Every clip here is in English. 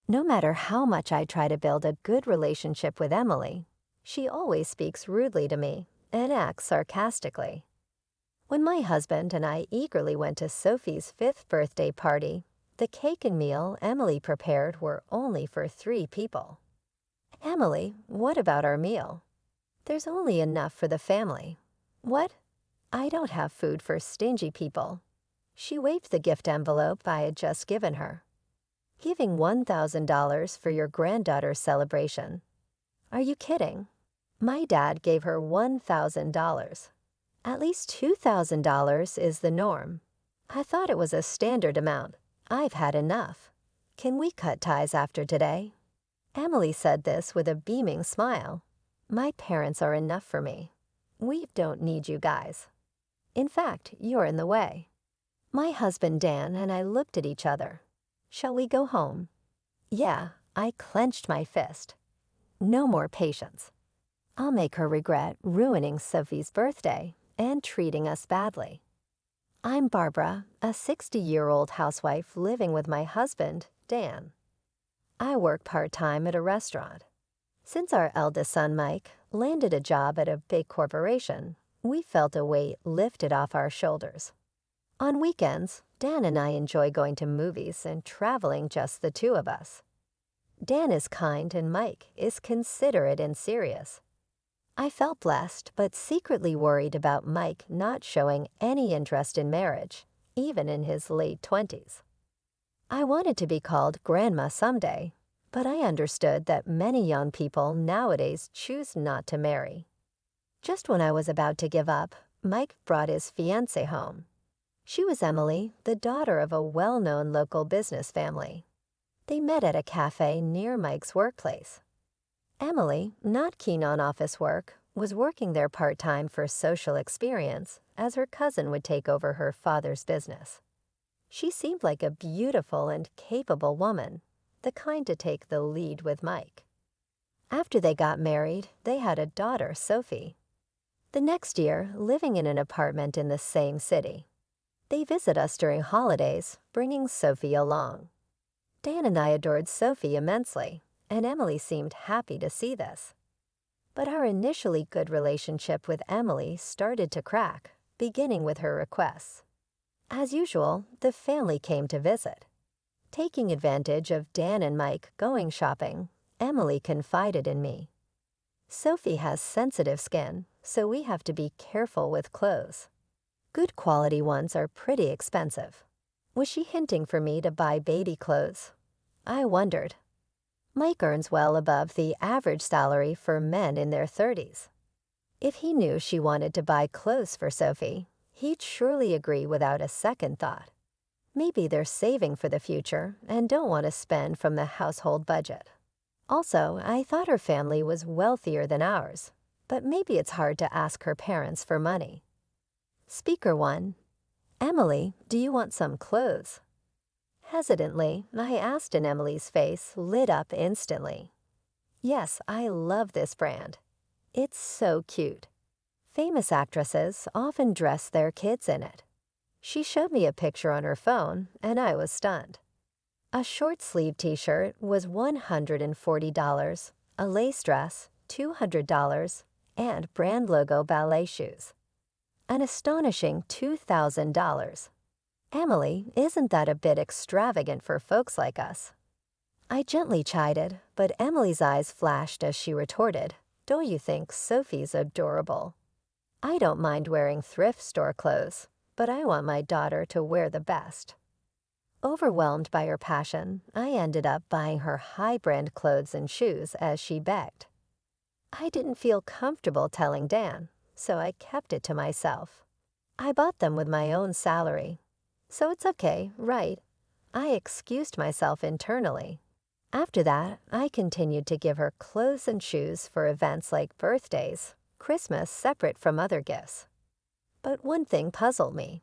No matter how much I try to build a good relationship with Emily, she always speaks rudely to me and acts sarcastically. When my husband and I eagerly went to Sophie's 5th birthday party, the cake and meal Emily prepared were only for 3 people. "Emily, what about our meal?" "There's only enough for the family." "What?" "I don't have food for stingy people." She waved the gift envelope I had just given her. "Giving $1,000 for your granddaughter's celebration. Are you kidding?" My dad gave her $1,000. At least $2,000 is the norm. I thought it was a standard amount. I've had enough. Can we cut ties after today? Emily said this with a beaming smile. My parents are enough for me. We don't need you guys. In fact, you're in the way. My husband Dan and I looked at each other. Shall we go home? Yeah, I clenched my fist. No more patience. I'll make her regret ruining Sophie's birthday and treating us badly. I'm Barbara, a 60-year-old housewife living with my husband, Dan. I work part-time at a restaurant. Since our eldest son, Mike, landed a job at a big corporation, we felt a weight lifted off our shoulders. On weekends, Dan and I enjoy going to movies and traveling just the two of us. Dan is kind and Mike is considerate and serious. I felt blessed but secretly worried about Mike not showing any interest in marriage, even in his late 20s. I wanted to be called Grandma someday, but I understood that many young people nowadays choose not to marry. Just when I was about to give up, Mike brought his fiancée home. She was Emily, the daughter of a well-known local business family. They met at a cafe near Mike's workplace. Emily, not keen on office work, was working there part-time for social experience, as her cousin would take over her father's business. She seemed like a beautiful and capable woman, the kind to take the lead with Mike. After they got married, they had a daughter, Sophie. The next year, living in an apartment in the same city. They visit us during holidays, bringing Sophie along. Dan and I adored Sophie immensely, and Emily seemed happy to see this. But our initially good relationship with Emily started to crack, beginning with her requests. As usual, the family came to visit. Taking advantage of Dan and Mike going shopping, Emily confided in me. Sophie has sensitive skin, so we have to be careful with clothes. Good quality ones are pretty expensive. Was she hinting for me to buy baby clothes? I wondered. Mike earns well above the average salary for men in their 30s. If he knew she wanted to buy clothes for Sophie, he'd surely agree without a second thought. Maybe they're saving for the future and don't want to spend from the household budget. Also, I thought her family was wealthier than ours, but maybe it's hard to ask her parents for money. Speaker 1. Emily, do you want some clothes? Hesitantly, I asked and Emily's face lit up instantly. Yes, I love this brand. It's so cute. Famous actresses often dress their kids in it. She showed me a picture on her phone, and I was stunned. A short-sleeve t-shirt was $140, a lace dress, $200, and brand logo ballet shoes. An astonishing $2,000. Emily, isn't that a bit extravagant for folks like us? I gently chided, but Emily's eyes flashed as she retorted, Don't you think Sophie's adorable? I don't mind wearing thrift store clothes, but I want my daughter to wear the best. Overwhelmed by her passion, I ended up buying her high-brand clothes and shoes as she begged. I didn't feel comfortable telling Dan, so I kept it to myself. I bought them with my own salary. So it's okay, right? I excused myself internally. After that, I continued to give her clothes and shoes for events like birthdays, Christmas separate from other gifts. But one thing puzzled me.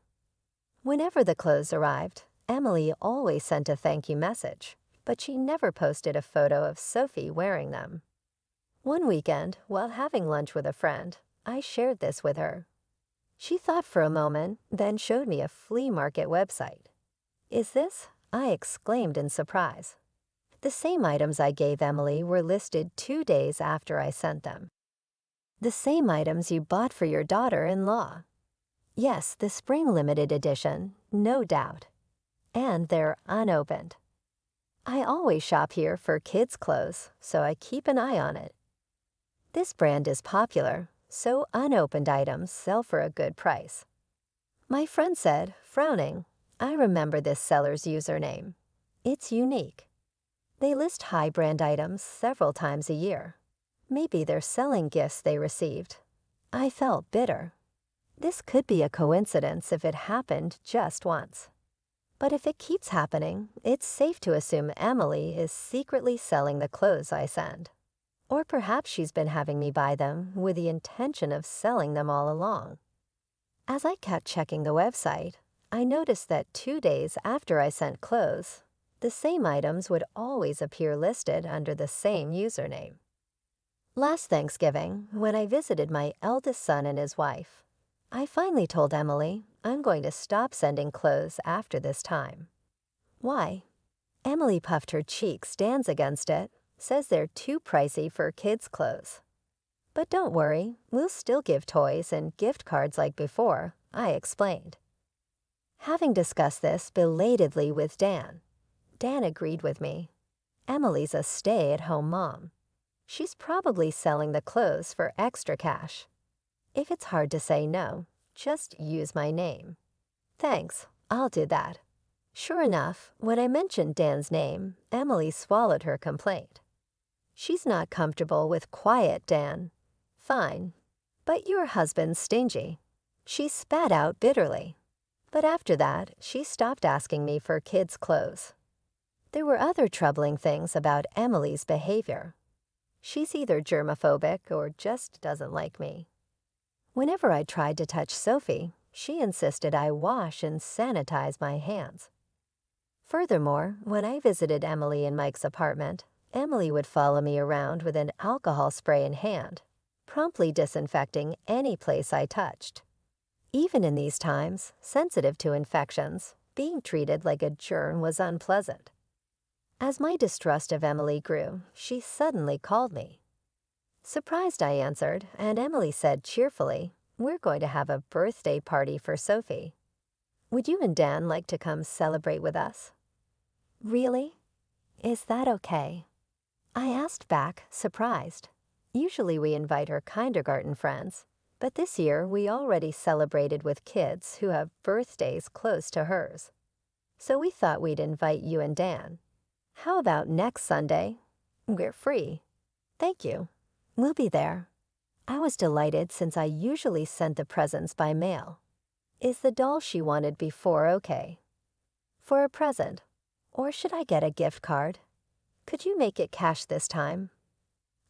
Whenever the clothes arrived, Emily always sent a thank you message, but she never posted a photo of Sophie wearing them. One weekend, while having lunch with a friend, I shared this with her. She thought for a moment, then showed me a flea market website. Is this? I exclaimed in surprise. The same items I gave Emily were listed 2 days after I sent them. The same items you bought for your daughter-in-law. Yes, the spring limited edition, no doubt. And they're unopened. I always shop here for kids' clothes, so I keep an eye on it. This brand is popular, so unopened items sell for a good price. My friend said, frowning, I remember this seller's username. It's unique. They list high-brand items several times a year. Maybe they're selling gifts they received. I felt bitter. This could be a coincidence if it happened just once. But if it keeps happening, it's safe to assume Emily is secretly selling the clothes I send. Or perhaps she's been having me buy them with the intention of selling them all along. As I kept checking the website, I noticed that 2 days after I sent clothes, the same items would always appear listed under the same username. Last Thanksgiving, when I visited my eldest son and his wife, I finally told Emily I'm going to stop sending clothes after this time. Why? Emily puffed her cheeks, stands against it, says they're too pricey for kids' clothes. But don't worry, we'll still give toys and gift cards like before, I explained. Having discussed this belatedly with Dan agreed with me. Emily's a stay-at-home mom. She's probably selling the clothes for extra cash. If it's hard to say no, just use my name. Thanks, I'll do that. Sure enough, when I mentioned Dan's name, Emily swallowed her complaint. She's not comfortable with quiet Dan. Fine. But your husband's stingy. She spat out bitterly. But after that, she stopped asking me for kids' clothes. There were other troubling things about Emily's behavior. She's either germophobic or just doesn't like me. Whenever I tried to touch Sophie, she insisted I wash and sanitize my hands. Furthermore, when I visited Emily in Mike's apartment, Emily would follow me around with an alcohol spray in hand, promptly disinfecting any place I touched. Even in these times, sensitive to infections, being treated like a germ was unpleasant. As my distrust of Emily grew, she suddenly called me. Surprised, I answered, and Emily said cheerfully, we're going to have a birthday party for Sophie. Would you and Dan like to come celebrate with us? Really? Is that okay? I asked back, surprised. Usually we invite her kindergarten friends, but this year we already celebrated with kids who have birthdays close to hers. So we thought we'd invite you and Dan. How about next Sunday? We're free. Thank you. We'll be there. I was delighted since I usually sent the presents by mail. Is the doll she wanted before okay? For a present. Or should I get a gift card? Could you make it cash this time?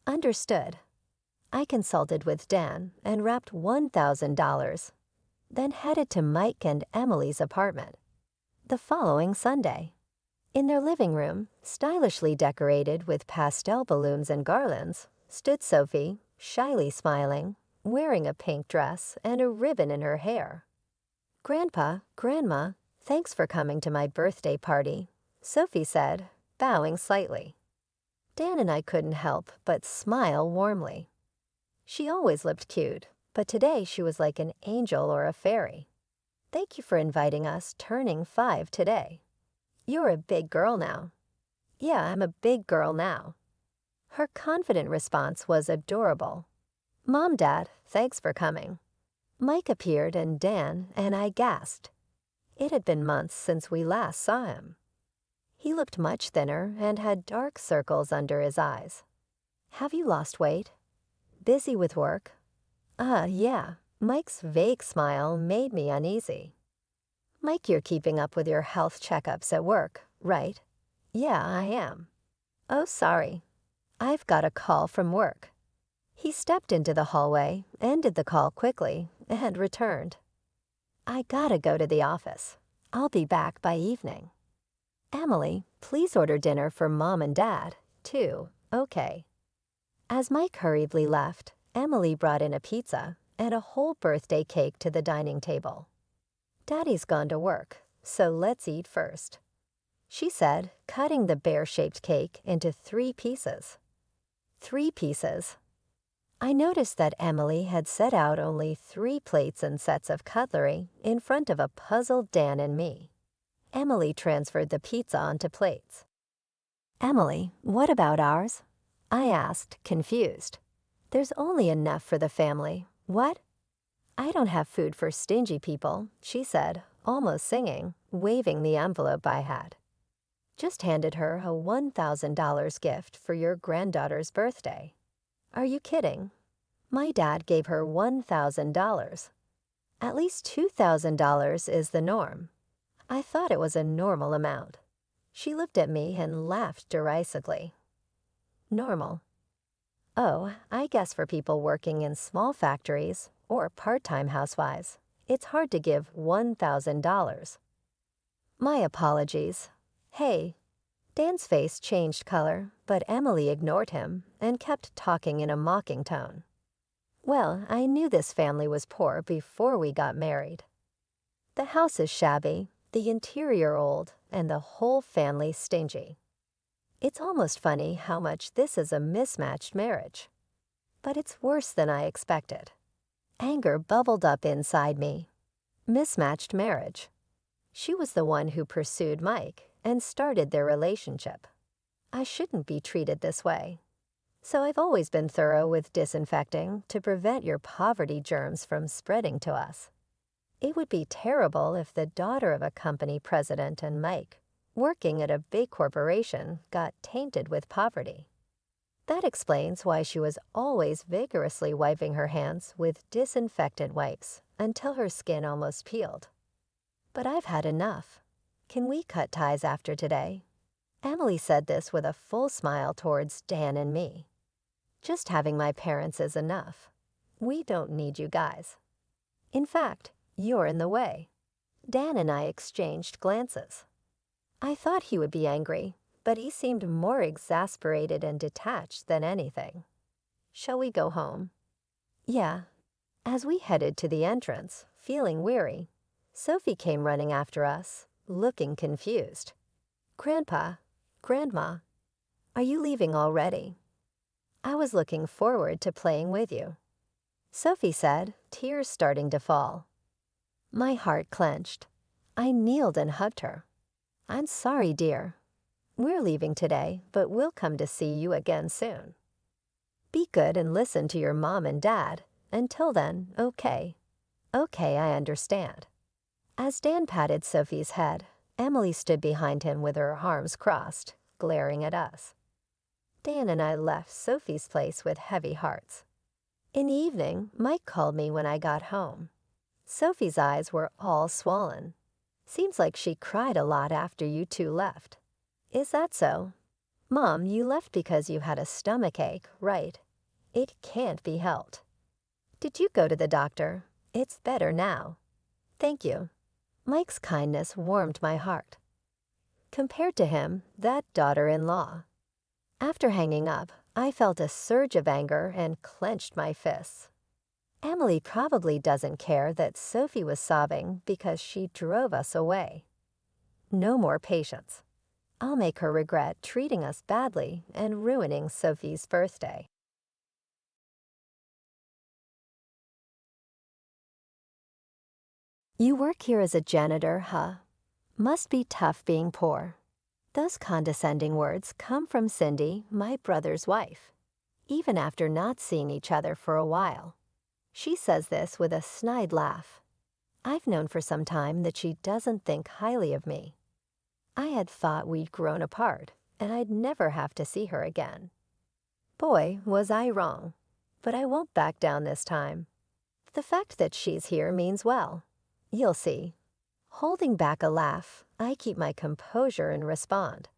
Understood. I consulted with Dan and wrapped $1,000, then headed to Mike and Emily's apartment. The following Sunday. In their living room, stylishly decorated with pastel balloons and garlands, stood Sophie, shyly smiling, wearing a pink dress and a ribbon in her hair. Grandpa, Grandma, thanks for coming to my birthday party, Sophie said, bowing slightly. Dan and I couldn't help but smile warmly. She always looked cute, but today she was like an angel or a fairy. Thank you for inviting us, turning 5 today. You're a big girl now. Yeah, I'm a big girl now. Her confident response was adorable. Mom, Dad, thanks for coming. Mike appeared and Dan and I gasped. It had been months since we last saw him. He looked much thinner and had dark circles under his eyes. Have you lost weight? Busy with work? Yeah. Mike's vague smile made me uneasy. Mike, you're keeping up with your health checkups at work, right? Yeah, I am. Oh, sorry. I've got a call from work. He stepped into the hallway, ended the call quickly, and returned. I gotta go to the office. I'll be back by evening. Emily, please order dinner for Mom and Dad, too. Okay. As Mike hurriedly left, Emily brought in a pizza and a whole birthday cake to the dining table. Daddy's gone to work, so let's eat first. she said, cutting the bear-shaped cake into 3 pieces. 3 pieces. I noticed that Emily had set out only 3 plates and sets of cutlery in front of a puzzled Dan and me. Emily transferred the pizza onto plates. "Emily, what about ours?" I asked, confused. "There's only enough for the family. What?" "I don't have food for stingy people," she said, almost singing, waving the envelope I had. "Just handed her a $1,000 gift for your granddaughter's birthday." "Are you kidding?" "My dad gave her $1,000. At least $2,000 is the norm." I thought it was a normal amount. She looked at me and laughed derisively. "Normal? Oh, I guess for people working in small factories or part-time housewives, it's hard to give $1,000. My apologies. Hey." Dan's face changed color, but Emily ignored him and kept talking in a mocking tone. "Well, I knew this family was poor before we got married. The house is shabby, the interior old, and the whole family stingy. It's almost funny how much this is a mismatched marriage. But it's worse than I expected." Anger bubbled up inside me. Mismatched marriage. She was the one who pursued Mike and started their relationship. I shouldn't be treated this way. So I've always been thorough with disinfecting to prevent your poverty germs from spreading to us. It would be terrible if the daughter of a company president and Mike, working at a big corporation, got tainted with poverty. That explains why she was always vigorously wiping her hands with disinfectant wipes until her skin almost peeled. But I've had enough. Can we cut ties after today? Emily said this with a full smile towards Dan and me. Just having my parents is enough. We don't need you guys. In fact, you're in the way. Dan and I exchanged glances. I thought he would be angry, but he seemed more exasperated and detached than anything. "Shall we go home?" "Yeah." As we headed to the entrance, feeling weary, Sophie came running after us, looking confused. "Grandpa, Grandma, are you leaving already?" "I was looking forward to playing with you," Sophie said, tears starting to fall. My heart clenched. I kneeled and hugged her. "I'm sorry, dear. We're leaving today, but we'll come to see you again soon. Be good and listen to your mom and dad. Until then, okay. Okay, I understand." As Dan patted Sophie's head, Emily stood behind him with her arms crossed, glaring at us. Dan and I left Sophie's place with heavy hearts. In the evening, Mike called me when I got home. Sophie's eyes were all swollen. "Seems like she cried a lot after you two left." "Is that so?" "Mom, you left because you had a stomachache, right? It can't be helped." "Did you go to the doctor? It's better now." "Thank you." Mike's kindness warmed my heart. Compared to him, that daughter-in-law. After hanging up, I felt a surge of anger and clenched my fists. Emily probably doesn't care that Sophie was sobbing because she drove us away. No more patience. I'll make her regret treating us badly and ruining Sophie's birthday. "You work here as a janitor, huh? Must be tough being poor." Those condescending words come from Cindy, my brother's wife, even after not seeing each other for a while. She says this with a snide laugh. I've known for some time that she doesn't think highly of me. I had thought we'd grown apart, and I'd never have to see her again. Boy, was I wrong. But I won't back down this time. The fact that she's here means well. You'll see. Holding back a laugh, I keep my composure and respond.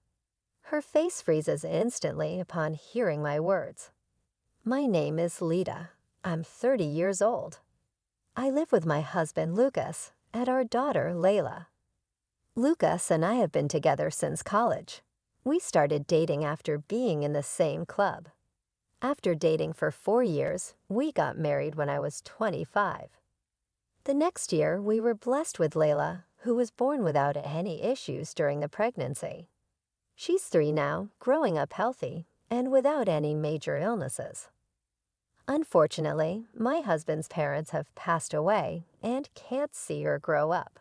Her face freezes instantly upon hearing my words. "My name is Lita. I'm 30 years old. I live with my husband, Lucas, and our daughter, Layla. Lucas and I have been together since college. We started dating after being in the same club. After dating for 4 years, we got married when I was 25. The next year, we were blessed with Layla, who was born without any issues during the pregnancy. She's 3 now, growing up healthy, and without any major illnesses. Unfortunately, my husband's parents have passed away and can't see her grow up.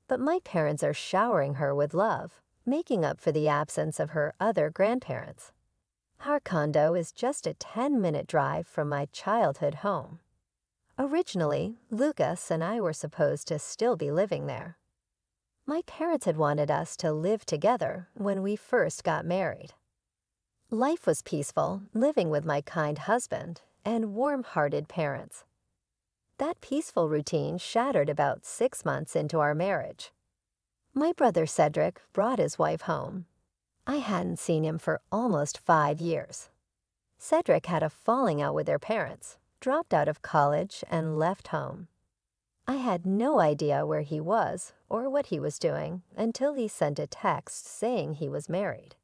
But my parents are showering her with love, making up for the absence of her other grandparents. Our condo is just a 10-minute drive from my childhood home. Originally, Lucas and I were supposed to still be living there. My parents had wanted us to live together when we first got married. Life was peaceful, living with my kind husband and warm-hearted parents. That peaceful routine shattered about 6 months into our marriage. My brother Cedric brought his wife home. I hadn't seen him for almost 5 years. Cedric had a falling out with their parents, dropped out of college, and left home. I had no idea where he was or what he was doing until he sent a text saying he was married.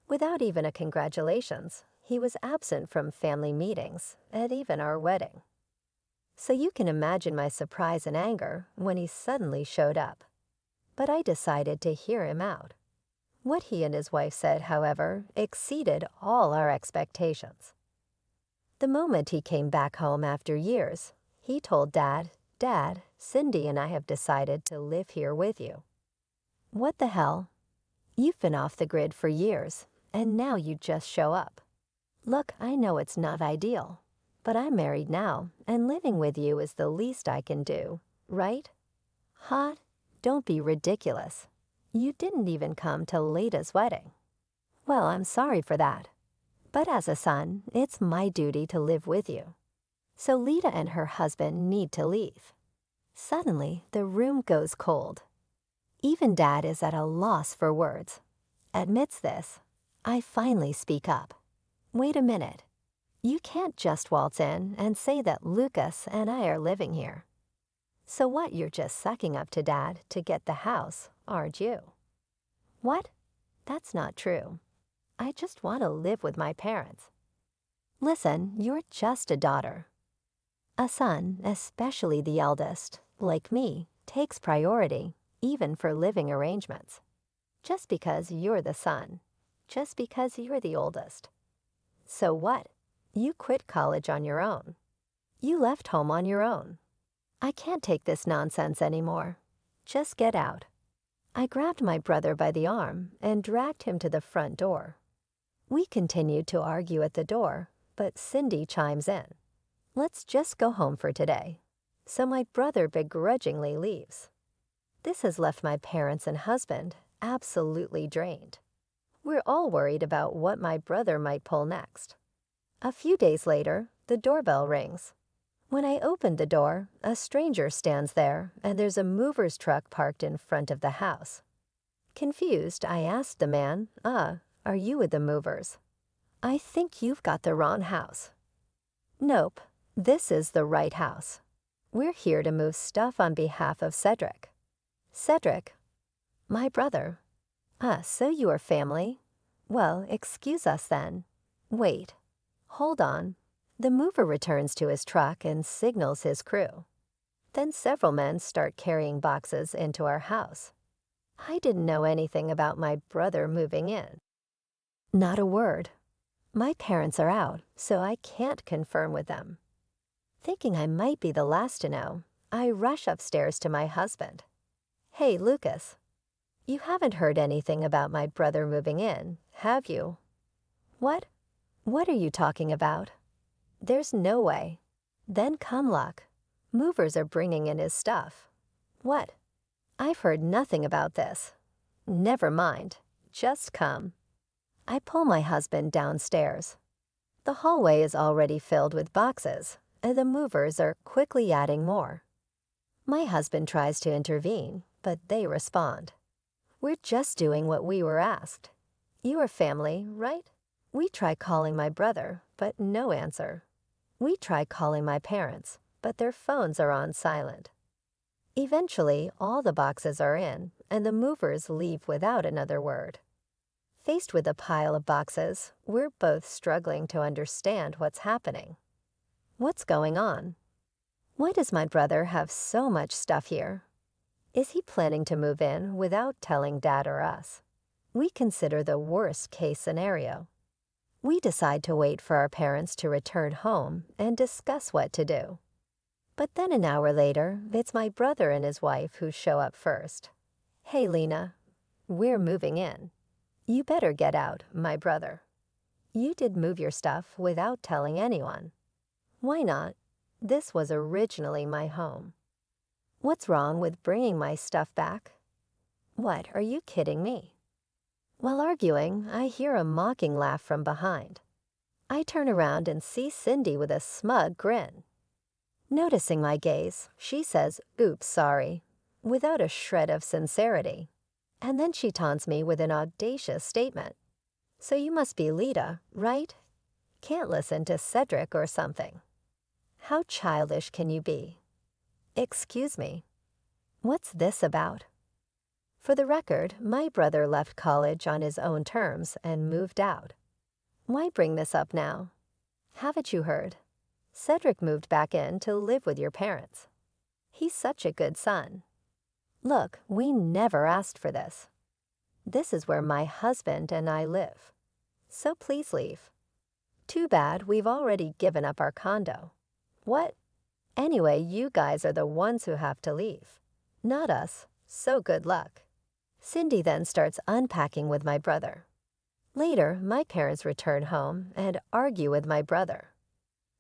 Without even a congratulations, he was absent from family meetings and even our wedding. So you can imagine my surprise and anger when he suddenly showed up. But I decided to hear him out. What he and his wife said, however, exceeded all our expectations. The moment he came back home after years, he told Dad, "Dad, Cindy and I have decided to live here with you." What the hell? You've been off the grid for years, and now you just show up. Look, I know it's not ideal, but I'm married now, and living with you is the least I can do, right? Hot? Don't be ridiculous. You didn't even come to Leda's wedding. Well, I'm sorry for that. But as a son, it's my duty to live with you. So Leda and her husband need to leave. Suddenly, the room goes cold. Even Dad is at a loss for words. Admits this. I finally speak up. Wait a minute. You can't just waltz in and say that Lucas and I are living here. So what, you're just sucking up to Dad to get the house, aren't you? What? That's not true. I just want to live with my parents. Listen, you're just a daughter. A son, especially the eldest, like me, takes priority, even for living arrangements. Just because you're the son. Just because you're the oldest. So what? You quit college on your own. You left home on your own. I can't take this nonsense anymore. Just get out. I grabbed my brother by the arm and dragged him to the front door. We continued to argue at the door, but Cindy chimes in. Let's just go home for today. So my brother begrudgingly leaves. This has left my parents and husband absolutely drained. We're all worried about what my brother might pull next. A few days later, the doorbell rings. When I opened the door, a stranger stands there, and there's a mover's truck parked in front of the house. Confused, I asked the man, are you with the movers? I think you've got the wrong house. Nope, this is the right house. We're here to move stuff on behalf of Cedric. Cedric? My brother. So you are family? Well, excuse us then. Wait. Hold on. The mover returns to his truck and signals his crew. Then several men start carrying boxes into our house. I didn't know anything about my brother moving in. Not a word. My parents are out, so I can't confirm with them. Thinking I might be the last to know, I rush upstairs to my husband. Hey, Lucas. You haven't heard anything about my brother moving in, have you? What? What are you talking about? There's no way. Then come luck. Movers are bringing in his stuff. What? I've heard nothing about this. Never mind. Just come. I pull my husband downstairs. The hallway is already filled with boxes, and the movers are quickly adding more. My husband tries to intervene, but they respond. We're just doing what we were asked. You are family, right? We try calling my brother, but no answer. We try calling my parents, but their phones are on silent. Eventually, all the boxes are in, and the movers leave without another word. Faced with a pile of boxes, we're both struggling to understand what's happening. What's going on? Why does my brother have so much stuff here? Is he planning to move in without telling Dad or us? We consider the worst case scenario. We decide to wait for our parents to return home and discuss what to do. But then an hour later, it's my brother and his wife who show up first. "Hey, Lena, we're moving in. You better get out, my brother. You did move your stuff without telling anyone." Why not? This was originally my home. What's wrong with bringing my stuff back? What, are you kidding me? While arguing, I hear a mocking laugh from behind. I turn around and see Cindy with a smug grin. Noticing my gaze, she says, "Oops, sorry," without a shred of sincerity. And then she taunts me with an audacious statement. "So you must be Lita, right? Can't listen to Cedric or something. How childish can you be?" Excuse me. What's this about? For the record, my brother left college on his own terms and moved out. Why bring this up now? Haven't you heard? Cedric moved back in to live with your parents. He's such a good son. Look, we never asked for this. This is where my husband and I live. So please leave. Too bad we've already given up our condo. What? Anyway, you guys are the ones who have to leave, not us, so good luck. Cindy then starts unpacking with my brother. Later, my parents return home and argue with my brother.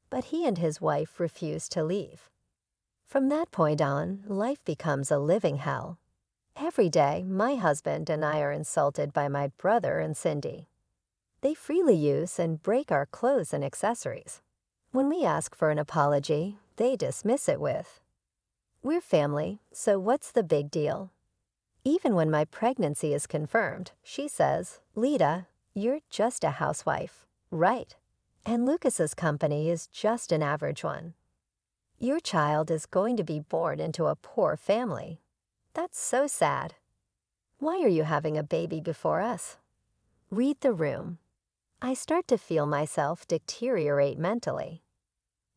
But he and his wife refuse to leave. From that point on, life becomes a living hell. Every day, my husband and I are insulted by my brother and Cindy. They freely use and break our clothes and accessories. When we ask for an apology, they dismiss it with, "We're family, so what's the big deal?" Even when my pregnancy is confirmed, she says, "Lita, you're just a housewife, right? And Lucas's company is just an average one. Your child is going to be born into a poor family. That's so sad. Why are you having a baby before us?" Read the room. I start to feel myself deteriorate mentally.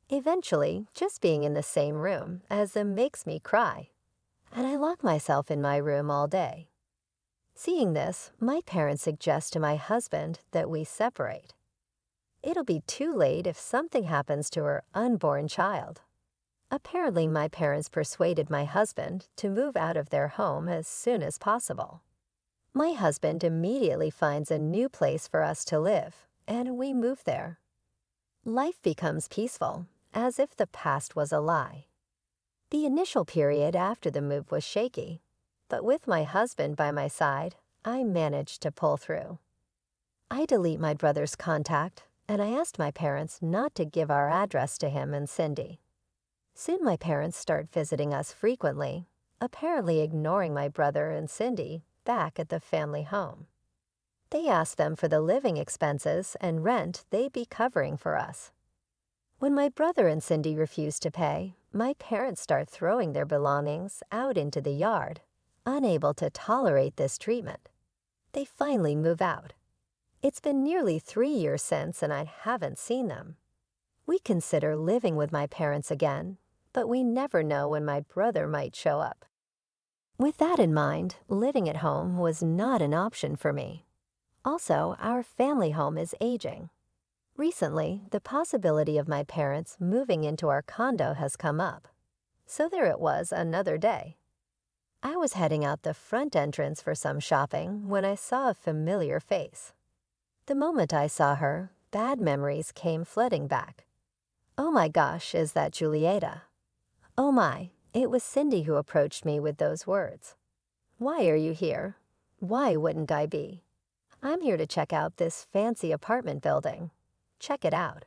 Eventually, just being in the same room as them makes me cry, and I lock myself in my room all day. Seeing this, my parents suggest to my husband that we separate. It'll be too late if something happens to her unborn child. Apparently, my parents persuaded my husband to move out of their home as soon as possible. My husband immediately finds a new place for us to live, and we move there. Life becomes peaceful, as if the past was a lie. The initial period after the move was shaky, but with my husband by my side, I managed to pull through. I delete my brother's contact, and I asked my parents not to give our address to him and Cindy. Soon my parents start visiting us frequently, apparently ignoring my brother and Cindy back at the family home. They ask them for the living expenses and rent they'd be covering for us. When my brother and Cindy refuse to pay, my parents start throwing their belongings out into the yard, unable to tolerate this treatment. They finally move out. It's been nearly 3 years since, and I haven't seen them. We consider living with my parents again, but we never know when my brother might show up. With that in mind, living at home was not an option for me. Also, our family home is aging. Recently, the possibility of my parents moving into our condo has come up. So there it was another day. I was heading out the front entrance for some shopping when I saw a familiar face. The moment I saw her, bad memories came flooding back. Oh my gosh, is that Julieta? Oh my, it was Cindy who approached me with those words. "Why are you here? Why wouldn't I be? I'm here to check out this fancy apartment building. Check it out.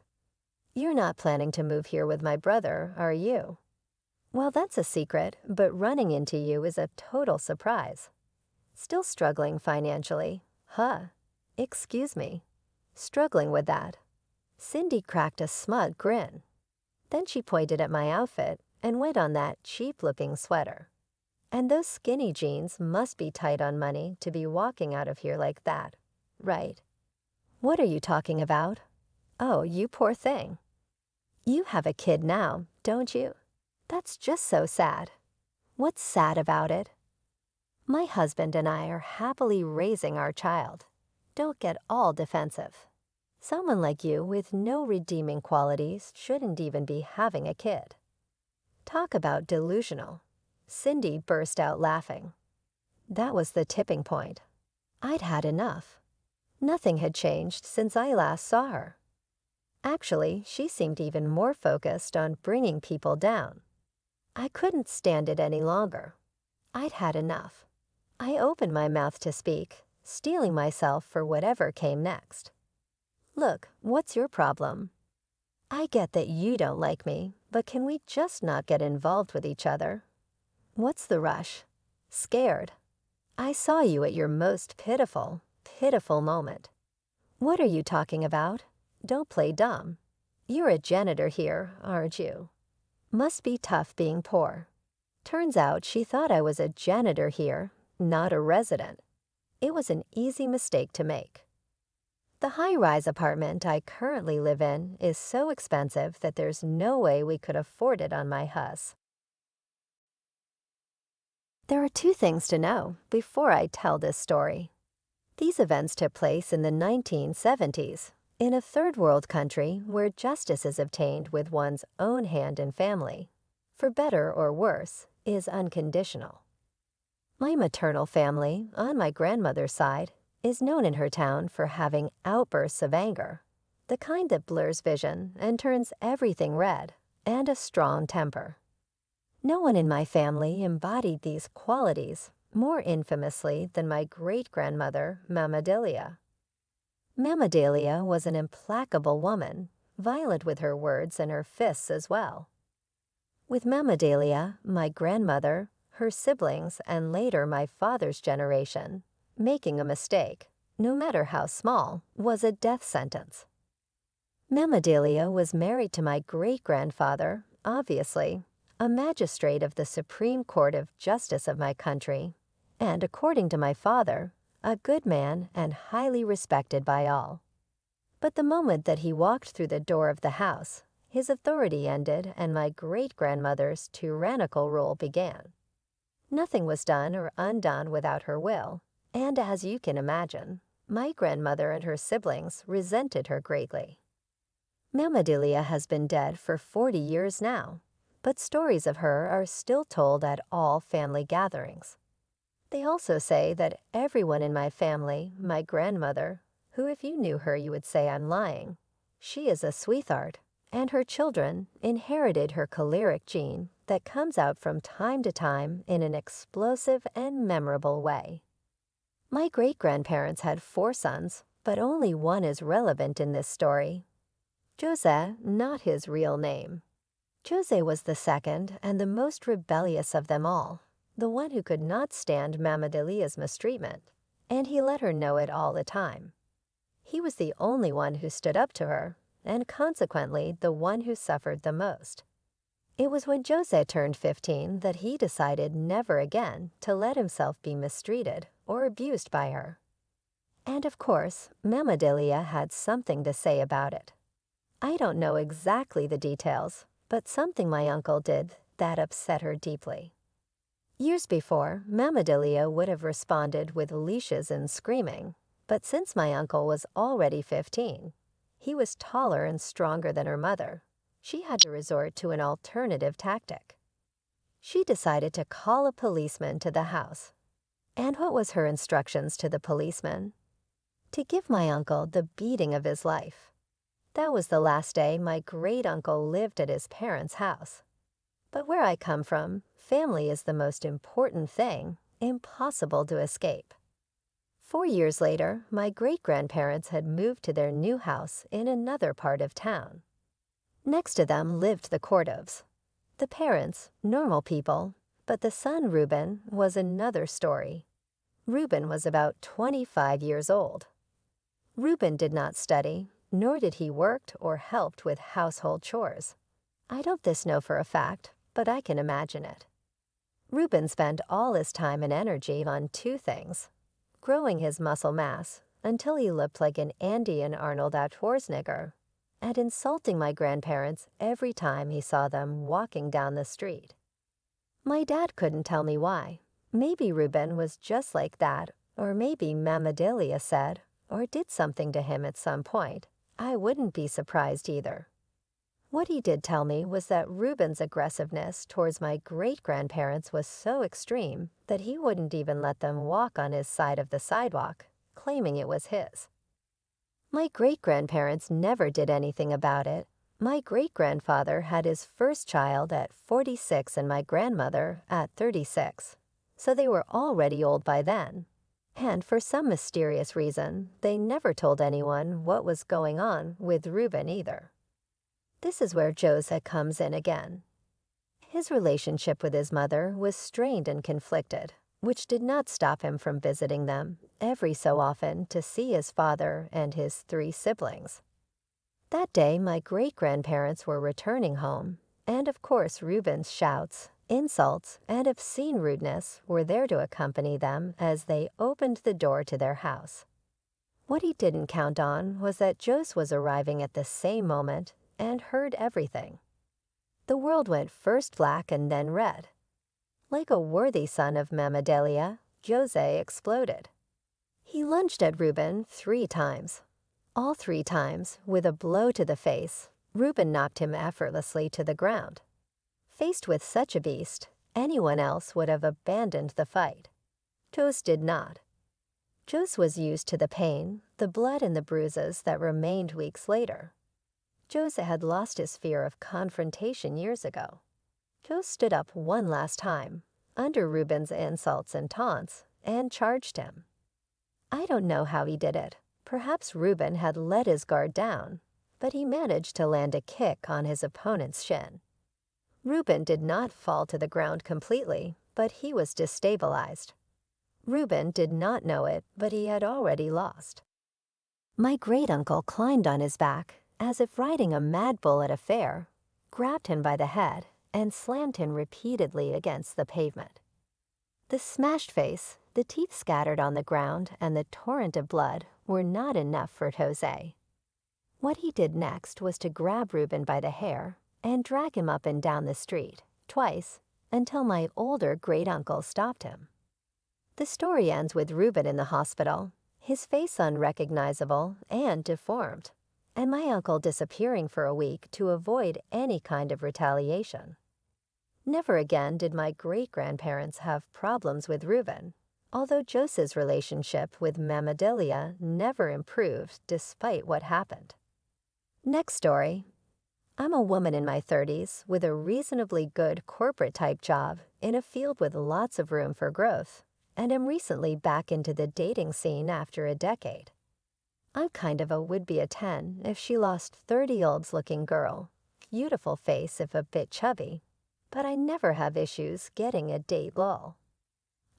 You're not planning to move here with my brother, are you?" Well, that's a secret, but running into you is a total surprise. Still struggling financially? Huh? Excuse me. Struggling with that? Cindy cracked a smug grin. Then she pointed at my outfit and went on that cheap-looking sweater. "And those skinny jeans must be tight on money to be walking out of here like that, right?" "What are you talking about?" "Oh, you poor thing. You have a kid now, don't you? That's just so sad." "What's sad about it?" My husband and I are happily raising our child. Don't get all defensive. Someone like you with no redeeming qualities shouldn't even be having a kid. Talk about delusional. Cindy burst out laughing. That was the tipping point. I'd had enough. Nothing had changed since I last saw her. Actually, she seemed even more focused on bringing people down. I couldn't stand it any longer. I'd had enough. I opened my mouth to speak, steeling myself for whatever came next. Look, what's your problem? I get that you don't like me, but can we just not get involved with each other? What's the rush? Scared. I saw you at your most pitiful, pitiful moment. What are you talking about? Don't play dumb. You're a janitor here, aren't you? Must be tough being poor. Turns out she thought I was a janitor here, not a resident. It was an easy mistake to make. The high-rise apartment I currently live in is so expensive that there's no way we could afford it on my hus. There are two things to know before I tell this story. These events took place in the 1970s, in a third-world country where justice is obtained with one's own hand and family, for better or worse, is unconditional. My maternal family, on my grandmother's side, is known in her town for having outbursts of anger, the kind that blurs vision and turns everything red, and a strong temper. No one in my family embodied these qualities more infamously than my great-grandmother, Mama Delia. Mama Delia was an implacable woman, violent with her words and her fists as well. With Mama Delia, my grandmother, her siblings, and later my father's generation, making a mistake, no matter how small, was a death sentence. Mama Delia was married to my great-grandfather, obviously, a magistrate of the Supreme Court of Justice of my country, and according to my father, a good man and highly respected by all. But the moment that he walked through the door of the house, his authority ended and my great-grandmother's tyrannical rule began. Nothing was done or undone without her will, and as you can imagine, my grandmother and her siblings resented her greatly. Mama Delia has been dead for 40 years now, but stories of her are still told at all family gatherings. They also say that everyone in my family, my grandmother, who if you knew her you would say I'm lying, she is a sweetheart, and her children inherited her choleric gene that comes out from time to time in an explosive and memorable way. My great-grandparents had 4 sons, but only one is relevant in this story. Jose, not his real name. Jose was the second and the most rebellious of them all, the one who could not stand Mama Delia's mistreatment, and he let her know it all the time. He was the only one who stood up to her, and consequently the one who suffered the most. It was when Jose turned 15 that he decided never again to let himself be mistreated or abused by her. And of course, Mama Delia had something to say about it. I don't know exactly the details, but something my uncle did that upset her deeply. Years before, Mama Delia would have responded with leashes and screaming, but since my uncle was already 15, he was taller and stronger than her mother. She had to resort to an alternative tactic. She decided to call a policeman to the house. And what was her instructions to the policeman? To give my uncle the beating of his life. That was the last day my great-uncle lived at his parents' house. But where I come from, family is the most important thing, impossible to escape. 4 years later, my great-grandparents had moved to their new house in another part of town. Next to them lived the Cordovs. The parents, normal people, but the son, Reuben, was another story. Reuben was about 25 years old. Reuben did not study, nor did he work or helped with household chores. I don't know for a fact, but I can imagine it. Reuben spent all his time and energy on 2 things: growing his muscle mass until he looked like an Andy and Arnold Schwarzenegger, and insulting my grandparents every time he saw them walking down the street. My dad couldn't tell me why, Maybe Reuben was just like that, or maybe Mammadelia said, or did something to him at some point. I wouldn't be surprised either. What he did tell me was that Reuben's aggressiveness towards my great-grandparents was so extreme that he wouldn't even let them walk on his side of the sidewalk, claiming it was his. My great-grandparents never did anything about it. My great-grandfather had his first child at 46 and my grandmother at 36, so they were already old by then. And for some mysterious reason, they never told anyone what was going on with Reuben either. This is where Jose comes in again. His relationship with his mother was strained and conflicted, which did not stop him from visiting them every so often to see his father and his 3 siblings. That day, my great-grandparents were returning home, and of course Reuben's shouts, insults, and obscene rudeness were there to accompany them as they opened the door to their house. What he didn't count on was that Jose was arriving at the same moment and heard everything. The world went first black and then red. Like a worthy son of Mammadelia, Jose exploded. He lunged at Reuben 3 times. All 3 times, with a blow to the face, Reuben knocked him effortlessly to the ground. Faced with such a beast, anyone else would have abandoned the fight. Jose did not. Jose was used to the pain, the blood and the bruises that remained weeks later. Jose had lost his fear of confrontation years ago. Jose stood up one last time, under Reuben's insults and taunts, and charged him. I don't know how he did it. Perhaps Reuben had let his guard down, but he managed to land a kick on his opponent's shin. Reuben did not fall to the ground completely, but he was destabilized. Reuben did not know it, but he had already lost. My great-uncle climbed on his back, as if riding a mad bull at a fair, grabbed him by the head, and slammed him repeatedly against the pavement. The smashed face, the teeth scattered on the ground, and the torrent of blood were not enough for Jose. What he did next was to grab Reuben by the hair and drag him up and down the street, twice, until my older great-uncle stopped him. The story ends with Reuben in the hospital, his face unrecognizable and deformed, and my uncle disappearing for a week to avoid any kind of retaliation. Never again did my great-grandparents have problems with Reuben, although Jose's relationship with Mammadelia never improved despite what happened. Next story. I'm a woman in my 30s with a reasonably good corporate-type job in a field with lots of room for growth, and am recently back into the dating scene after a decade. I'm kind of a would-be a 10 if she lost 30-olds-looking girl, beautiful face if a bit chubby, but I never have issues getting a date lol.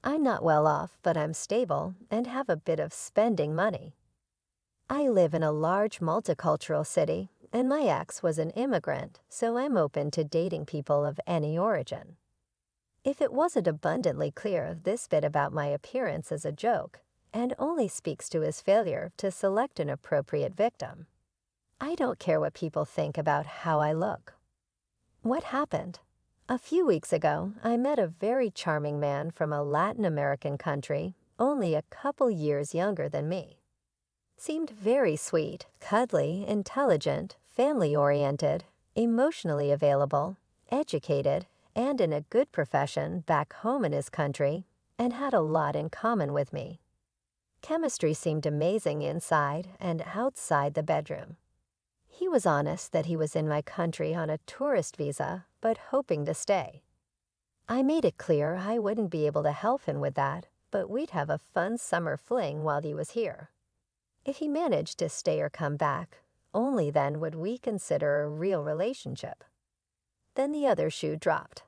I'm not well off, but I'm stable and have a bit of spending money. I live in a large multicultural city, and my ex was an immigrant, so I'm open to dating people of any origin. If it wasn't abundantly clear, this bit about my appearance is a joke, and only speaks to his failure to select an appropriate victim. I don't care what people think about how I look. What happened? A few weeks ago, I met a very charming man from a Latin American country, only a couple years younger than me. Seemed very sweet, cuddly, intelligent, family-oriented, emotionally available, educated, and in a good profession back home in his country, and had a lot in common with me. Chemistry seemed amazing inside and outside the bedroom. He was honest that he was in my country on a tourist visa, but hoping to stay. I made it clear I wouldn't be able to help him with that, but we'd have a fun summer fling while he was here. If he managed to stay or come back, only then would we consider a real relationship. Then the other shoe dropped.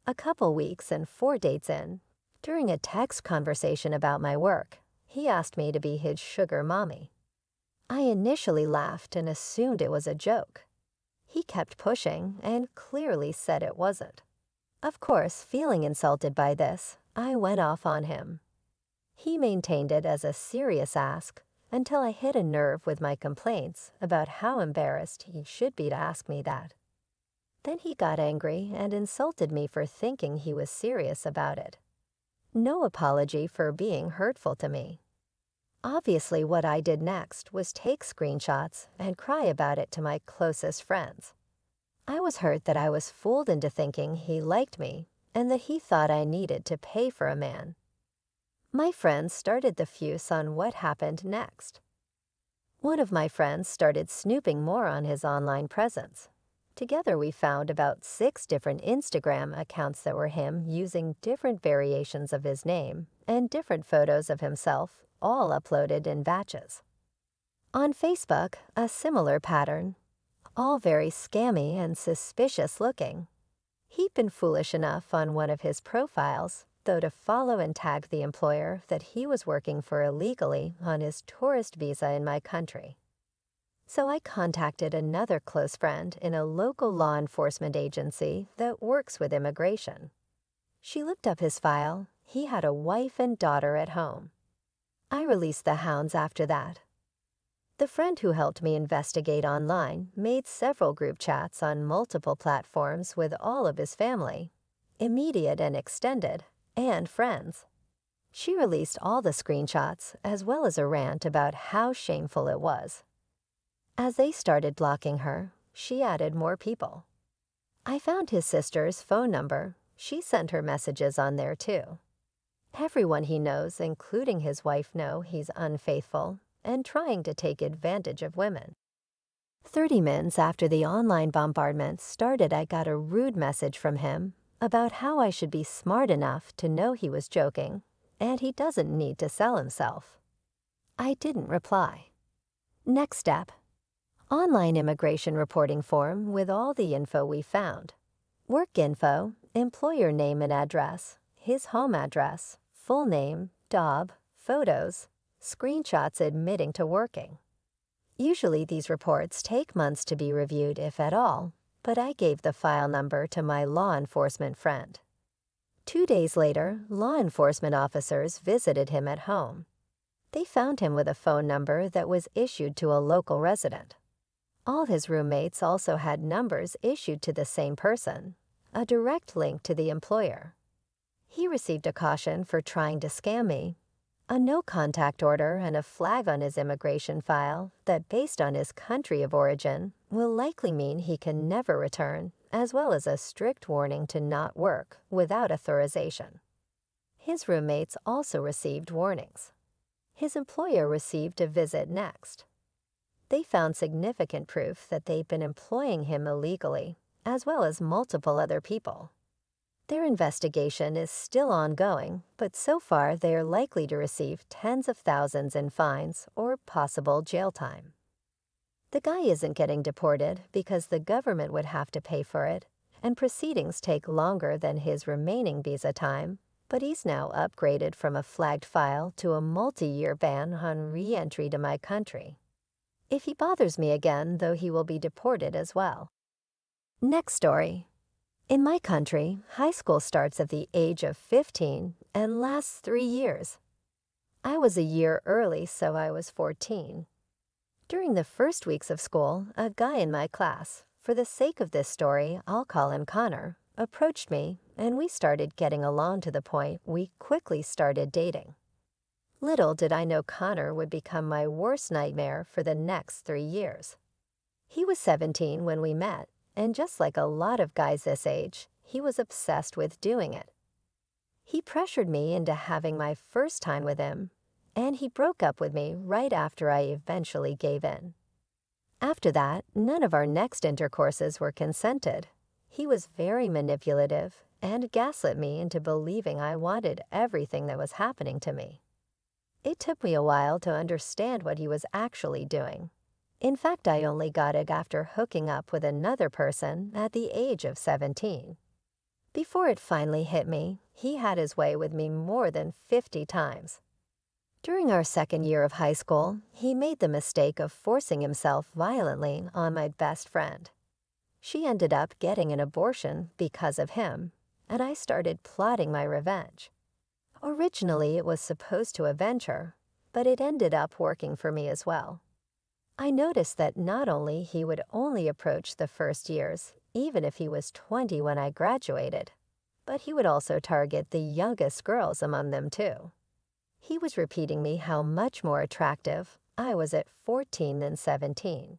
A couple weeks and 4 dates in, during a text conversation about my work, he asked me to be his sugar mommy. I initially laughed and assumed it was a joke. He kept pushing and clearly said it wasn't. Of course, feeling insulted by this, I went off on him. He maintained it as a serious ask until I hit a nerve with my complaints about how embarrassed he should be to ask me that. Then he got angry and insulted me for thinking he was serious about it. No apology for being hurtful to me. Obviously, what I did next was take screenshots and cry about it to my closest friends. I was hurt that I was fooled into thinking he liked me and that he thought I needed to pay for a man. My friends started the fuse on what happened next. One of my friends started snooping more on his online presence. Together we found about 6 different Instagram accounts that were him using different variations of his name and different photos of himself, all uploaded in batches. On Facebook, a similar pattern, all very scammy and suspicious looking. He'd been foolish enough on one of his profiles, though, to follow and tag the employer that he was working for illegally on his tourist visa in my country. So I contacted another close friend in a local law enforcement agency that works with immigration. She looked up his file. He had a wife and daughter at home. I released the hounds after that. The friend who helped me investigate online made several group chats on multiple platforms with all of his family, immediate and extended, and friends. She released all the screenshots as well as a rant about how shameful it was. As they started blocking her, she added more people. I found his sister's phone number. She sent her messages on there too. Everyone he knows, including his wife, know he's unfaithful and trying to take advantage of women. 30 minutes after the online bombardment started, I got a rude message from him about how I should be smart enough to know he was joking and he doesn't need to sell himself. I didn't reply. Next step. Online immigration reporting form with all the info we found. Work info, employer name and address, his home address, full name, job, photos, screenshots admitting to working. Usually these reports take months to be reviewed, if at all, but I gave the file number to my law enforcement friend. 2 days later, law enforcement officers visited him at home. They found him with a phone number that was issued to a local resident. All his roommates also had numbers issued to the same person, a direct link to the employer. He received a caution for trying to scam me, a no-contact order and a flag on his immigration file that, based on his country of origin, will likely mean he can never return, as well as a strict warning to not work without authorization. His roommates also received warnings. His employer received a visit next. They found significant proof that they'd been employing him illegally, as well as multiple other people. Their investigation is still ongoing, but so far they are likely to receive tens of thousands in fines or possible jail time. The guy isn't getting deported because the government would have to pay for it, and proceedings take longer than his remaining visa time, but he's now upgraded from a flagged file to a multi-year ban on re-entry to my country. If he bothers me again, though, he will be deported as well. Next story. In my country, high school starts at the age of 15 and lasts 3 years. I was a year early, so I was 14. During the first weeks of school, a guy in my class, for the sake of this story, I'll call him Connor, approached me, and we started getting along to the point we quickly started dating. Little did I know Connor would become my worst nightmare for the next 3 years. He was 17 when we met, and just like a lot of guys this age, he was obsessed with doing it. He pressured me into having my first time with him, and he broke up with me right after I eventually gave in. After that, none of our next intercourses were consented. He was very manipulative and gaslit me into believing I wanted everything that was happening to me. It took me a while to understand what he was actually doing. In fact, I only got it after hooking up with another person at the age of 17. Before it finally hit me, he had his way with me more than 50 times. During our second year of high school, he made the mistake of forcing himself violently on my best friend. She ended up getting an abortion because of him, and I started plotting my revenge. Originally, it was supposed to avenge her, but it ended up working for me as well. I noticed that not only he would only approach the first years, even if he was 20 when I graduated, but he would also target the youngest girls among them too. He was repeating me how much more attractive I was at 14 than 17.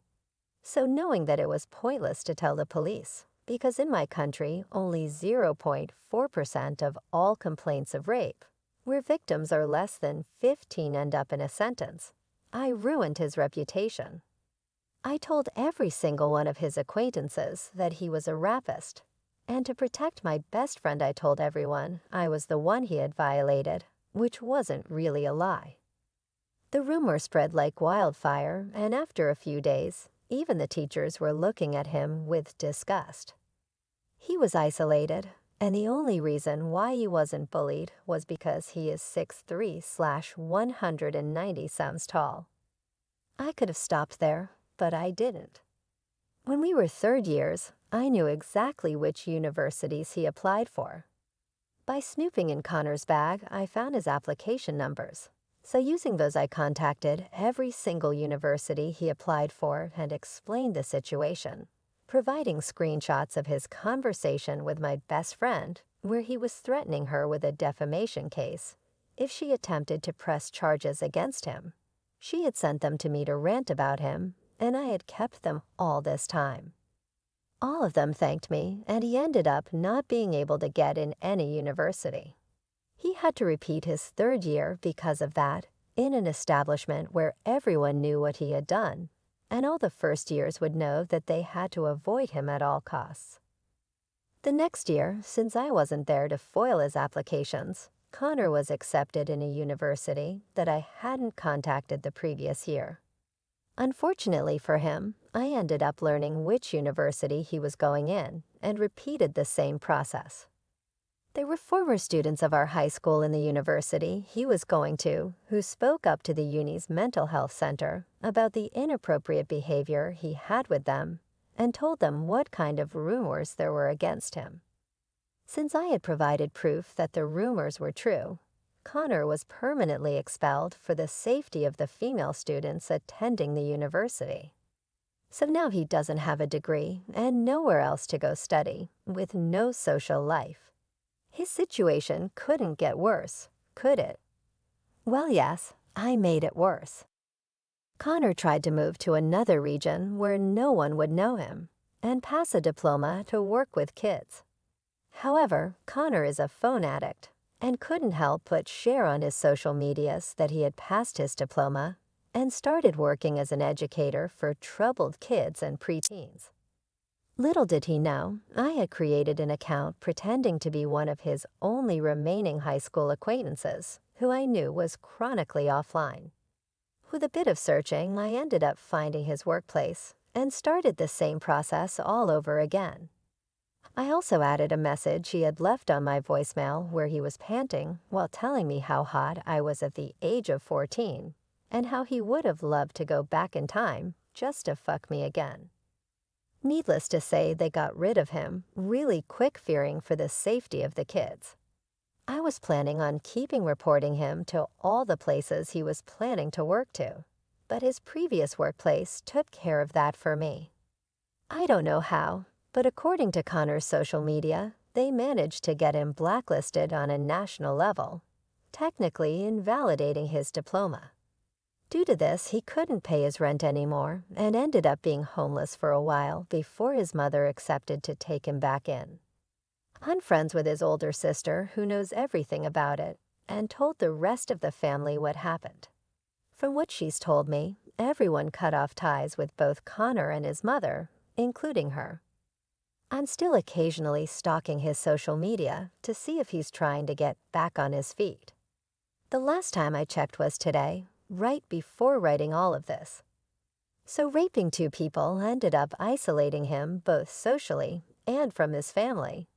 So knowing that it was pointless to tell the police, because in my country only 0.4% of all complaints of rape, where victims are less than 15 end up in a sentence, I ruined his reputation. I told every single one of his acquaintances that he was a rapist, and to protect my best friend I told everyone I was the one he had violated, which wasn't really a lie. The rumor spread like wildfire, and after a few days, even the teachers were looking at him with disgust. He was isolated, and the only reason why he wasn't bullied was because he is 6'3" 190 tall. I could have stopped there, but I didn't. When we were third years, I knew exactly which universities he applied for. By snooping in Connor's bag, I found his application numbers. So using those, I contacted every single university he applied for and explained the situation, providing screenshots of his conversation with my best friend, where he was threatening her with a defamation case if she attempted to press charges against him. She had sent them to me to rant about him, and I had kept them all this time. All of them thanked me, and he ended up not being able to get in any university. He had to repeat his third year because of that, in an establishment where everyone knew what he had done, and all the first years would know that they had to avoid him at all costs. The next year, since I wasn't there to foil his applications, Connor was accepted in a university that I hadn't contacted the previous year. Unfortunately for him, I ended up learning which university he was going in and repeated the same process. There were former students of our high school in the university he was going to who spoke up to the uni's mental health center about the inappropriate behavior he had with them and told them what kind of rumors there were against him. Since I had provided proof that the rumors were true, Connor was permanently expelled for the safety of the female students attending the university. So now he doesn't have a degree and nowhere else to go study, with no social life. His situation couldn't get worse, could it? Well, yes, I made it worse. Connor tried to move to another region where no one would know him and pass a diploma to work with kids. However, Connor is a phone addict and couldn't help but share on his social medias that he had passed his diploma and started working as an educator for troubled kids and preteens. Little did he know, I had created an account pretending to be one of his only remaining high school acquaintances, who I knew was chronically offline. With a bit of searching, I ended up finding his workplace and started the same process all over again. I also added a message he had left on my voicemail where he was panting while telling me how hot I was at the age of 14 and how he would have loved to go back in time just to fuck me again. Needless to say, they got rid of him really quick, fearing for the safety of the kids. I was planning on keeping reporting him to all the places he was planning to work to, but his previous workplace took care of that for me. I don't know how, but according to Connor's social media, they managed to get him blacklisted on a national level, technically invalidating his diploma. Due to this, he couldn't pay his rent anymore and ended up being homeless for a while before his mother accepted to take him back in. I'm friends with his older sister who knows everything about it and told the rest of the family what happened. From what she's told me, everyone cut off ties with both Connor and his mother, including her. I'm still occasionally stalking his social media to see if he's trying to get back on his feet. The last time I checked was today, right before writing all of this. So raping two people ended up isolating him both socially and from his family.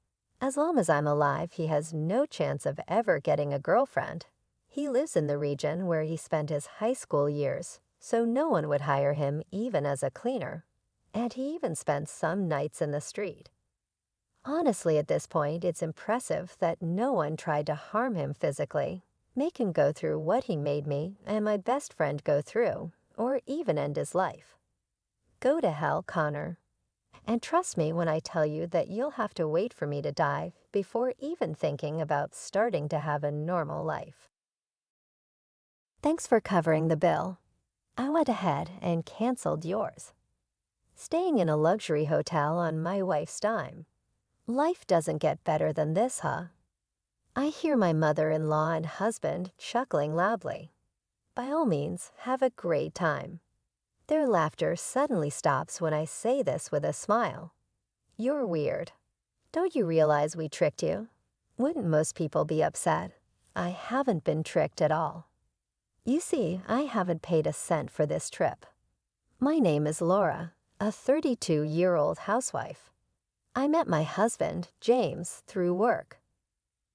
As long as I'm alive, he has no chance of ever getting a girlfriend. He lives in the region where he spent his high school years, so no one would hire him even as a cleaner. And he even spent some nights in the street. Honestly, at this point, it's impressive that no one tried to harm him physically, make him go through what he made me and my best friend go through, or even end his life. Go to hell, Connor. And trust me when I tell you that you'll have to wait for me to die before even thinking about starting to have a normal life. Thanks for covering the bill. I went ahead and canceled yours. Staying in a luxury hotel on my wife's dime. Life doesn't get better than this, huh? I hear my mother-in-law and husband chuckling loudly. By all means, have a great time. Their laughter suddenly stops when I say this with a smile. You're weird. Don't you realize we tricked you? Wouldn't most people be upset? I haven't been tricked at all. You see, I haven't paid a cent for this trip. My name is Laura, a 32-year-old housewife. I met my husband, James, through work.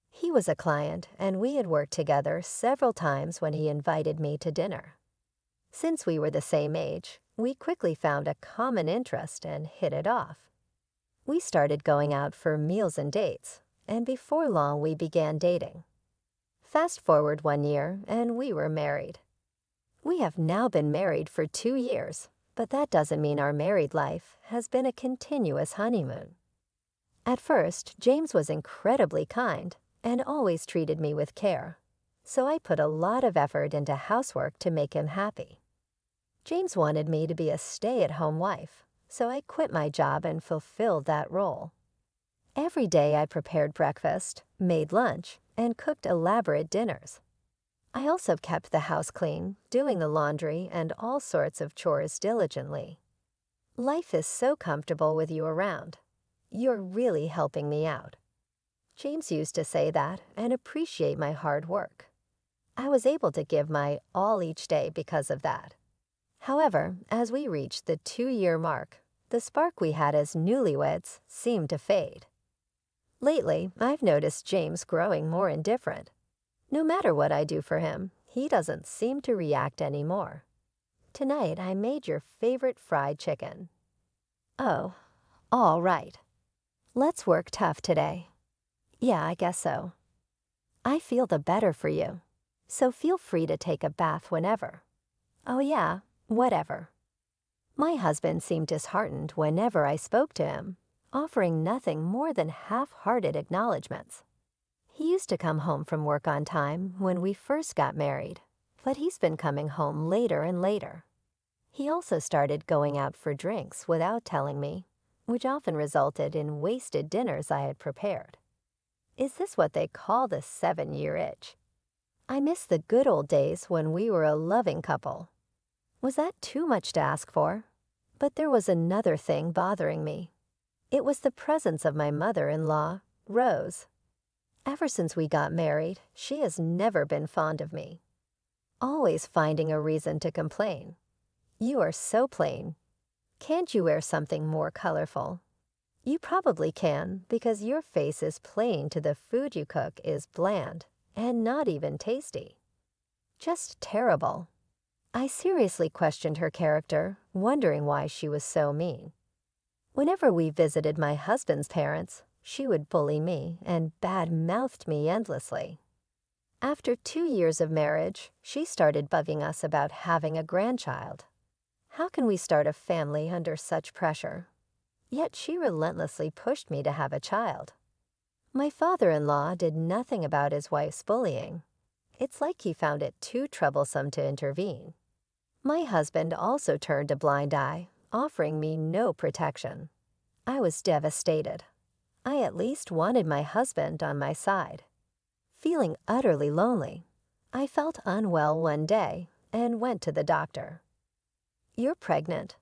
He was a client, and we had worked together several times when he invited me to dinner. Since we were the same age, we quickly found a common interest and hit it off. We started going out for meals and dates, and before long we began dating. Fast forward 1 year, and we were married. We have now been married for 2 years, but that doesn't mean our married life has been a continuous honeymoon. At first, James was incredibly kind and always treated me with care, so I put a lot of effort into housework to make him happy. James wanted me to be a stay-at-home wife, so I quit my job and fulfilled that role. Every day I prepared breakfast, made lunch, and cooked elaborate dinners. I also kept the house clean, doing the laundry and all sorts of chores diligently. Life is so comfortable with you around. You're really helping me out. James used to say that and appreciate my hard work. I was able to give my all each day because of that. However, as we reached the 2-year mark, the spark we had as newlyweds seemed to fade. Lately, I've noticed James growing more indifferent. No matter what I do for him, he doesn't seem to react anymore. Tonight, I made your favorite fried chicken. Oh, all right. Let's work tough today. Yeah, I guess so. I feel the better for you, so feel free to take a bath whenever. Oh yeah, whatever. My husband seemed disheartened whenever I spoke to him, offering nothing more than half-hearted acknowledgments. He used to come home from work on time when we first got married, but he's been coming home later and later. He also started going out for drinks without telling me, which often resulted in wasted dinners I had prepared. Is this what they call the 7-year itch? I miss the good old days when we were a loving couple. Was that too much to ask for? But there was another thing bothering me. It was the presence of my mother-in-law, Rose. Ever since we got married, she has never been fond of me, always finding a reason to complain. You are so plain. Can't you wear something more colorful? You probably can, because your face is plain to the food you cook is bland and not even tasty. Just terrible. I seriously questioned her character, wondering why she was so mean. Whenever we visited my husband's parents, she would bully me and bad-mouthed me endlessly. After 2 years of marriage, she started bugging us about having a grandchild. How can we start a family under such pressure? Yet she relentlessly pushed me to have a child. My father-in-law did nothing about his wife's bullying. It's like he found it too troublesome to intervene. My husband also turned a blind eye, offering me no protection. I was devastated. I at least wanted my husband on my side. Feeling utterly lonely, I felt unwell one day and went to the doctor. You're pregnant.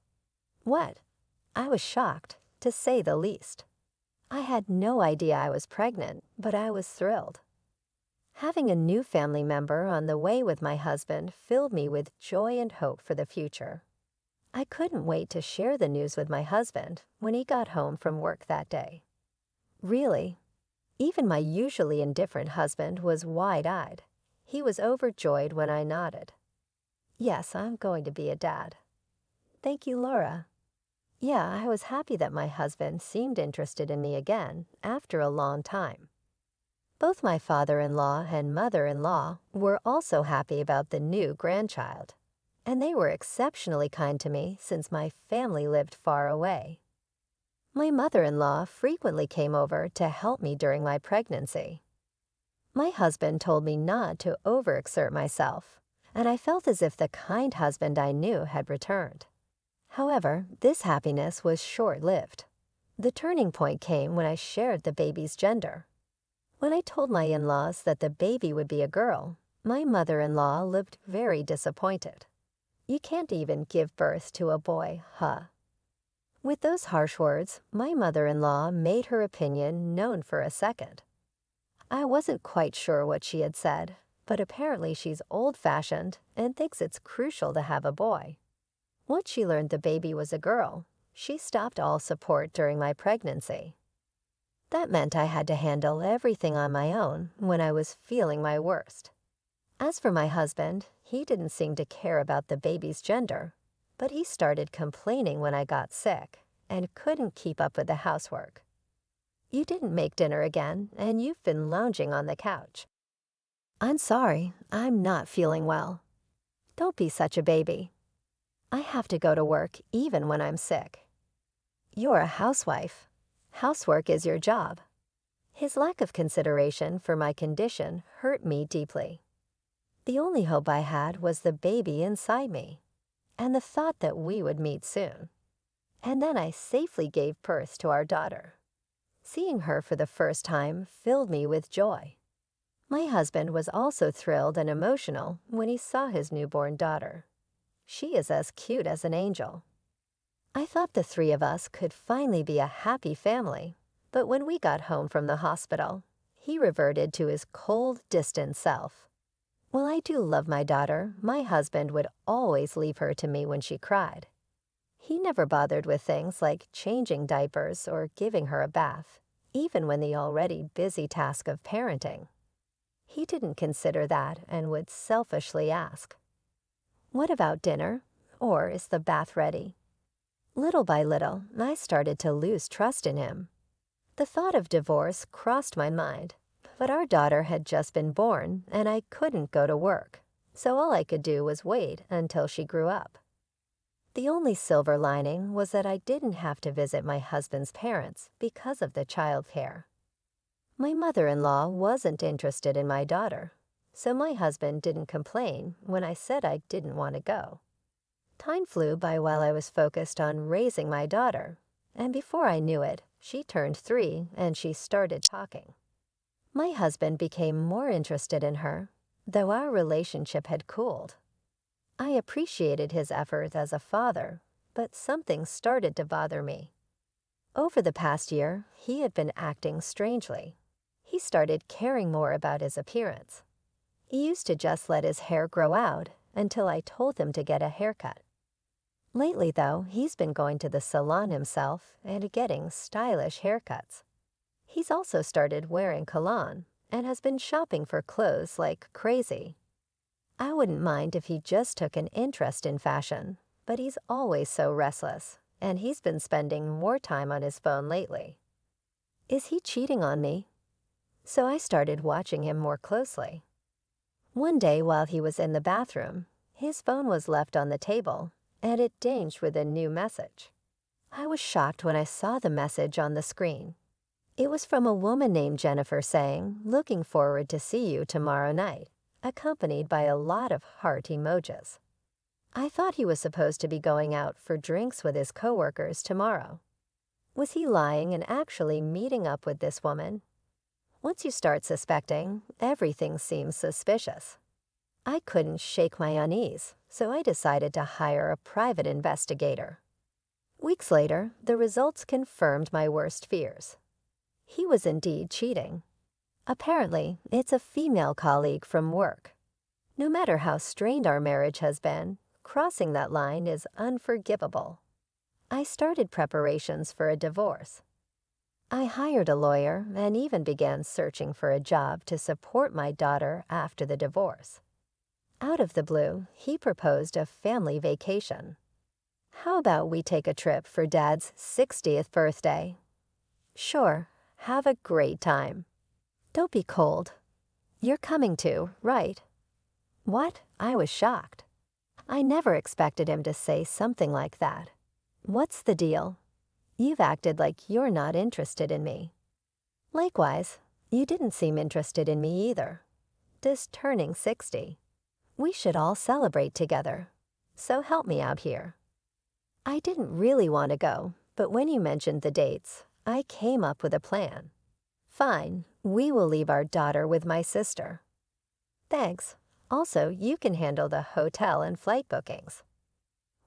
What? I was shocked, to say the least. I had no idea I was pregnant, but I was thrilled. Having a new family member on the way with my husband filled me with joy and hope for the future. I couldn't wait to share the news with my husband when he got home from work that day. Really, even my usually indifferent husband was wide-eyed. He was overjoyed when I nodded. Yes, I'm going to be a dad. Thank you, Laura. Yeah, I was happy that my husband seemed interested in me again after a long time. Both my father-in-law and mother-in-law were also happy about the new grandchild, and they were exceptionally kind to me since my family lived far away. My mother-in-law frequently came over to help me during my pregnancy. My husband told me not to overexert myself, and I felt as if the kind husband I knew had returned. However, this happiness was short-lived. The turning point came when I shared the baby's gender. When I told my in-laws that the baby would be a girl, my mother-in-law looked very disappointed. "You can't even give birth to a boy, huh?" With those harsh words, my mother-in-law made her opinion known for a second. I wasn't quite sure what she had said, but apparently she's old-fashioned and thinks it's crucial to have a boy. Once she learned the baby was a girl, she stopped all support during my pregnancy. That meant I had to handle everything on my own when I was feeling my worst. As for my husband, he didn't seem to care about the baby's gender, but he started complaining when I got sick and couldn't keep up with the housework. "You didn't make dinner again, and you've been lounging on the couch." "I'm sorry, I'm not feeling well." "Don't be such a baby." "I have to go to work even when I'm sick." "You're a housewife. Housework is your job." His lack of consideration for my condition hurt me deeply. The only hope I had was the baby inside me, and the thought that we would meet soon. And then I safely gave birth to our daughter. Seeing her for the first time filled me with joy. My husband was also thrilled and emotional when he saw his newborn daughter. She is as cute as an angel. I thought the three of us could finally be a happy family, but when we got home from the hospital, he reverted to his cold, distant self. While I do love my daughter, my husband would always leave her to me when she cried. He never bothered with things like changing diapers or giving her a bath, even when the already busy task of parenting. He didn't consider that and would selfishly ask, "What about dinner? Or is the bath ready?" Little by little, I started to lose trust in him. The thought of divorce crossed my mind, but our daughter had just been born and I couldn't go to work, so all I could do was wait until she grew up. The only silver lining was that I didn't have to visit my husband's parents because of the child care. My mother-in-law wasn't interested in my daughter, so my husband didn't complain when I said I didn't want to go. Time flew by while I was focused on raising my daughter, and before I knew it, she turned 3 and she started talking. My husband became more interested in her, though our relationship had cooled. I appreciated his effort as a father, but something started to bother me. Over the past year, he had been acting strangely. He started caring more about his appearance. He used to just let his hair grow out until I told him to get a haircut. Lately, though, he's been going to the salon himself and getting stylish haircuts. He's also started wearing cologne and has been shopping for clothes like crazy. I wouldn't mind if he just took an interest in fashion, but he's always so restless, and he's been spending more time on his phone lately. Is he cheating on me? So I started watching him more closely. One day while he was in the bathroom, his phone was left on the table, and it dinged with a new message. I was shocked when I saw the message on the screen. It was from a woman named Jennifer saying, "Looking forward to see you tomorrow night," accompanied by a lot of heart emojis. I thought he was supposed to be going out for drinks with his coworkers tomorrow. Was he lying and actually meeting up with this woman? Once you start suspecting, everything seems suspicious. I couldn't shake my unease, so I decided to hire a private investigator. Weeks later, the results confirmed my worst fears. He was indeed cheating. Apparently, it's a female colleague from work. No matter how strained our marriage has been, crossing that line is unforgivable. I started preparations for a divorce. I hired a lawyer and even began searching for a job to support my daughter after the divorce. Out of the blue, he proposed a family vacation. "How about we take a trip for Dad's 60th birthday?" "Sure, have a great time." "Don't be cold. You're coming too, right?" What? I was shocked. I never expected him to say something like that. "What's the deal?" You've acted like you're not interested in me. Likewise, you didn't seem interested in me either. Just turning 60. We should all celebrate together. So help me out here. I didn't really want to go, but when you mentioned the dates, I came up with a plan. Fine, we will leave our daughter with my sister. Thanks. Also, you can handle the hotel and flight bookings.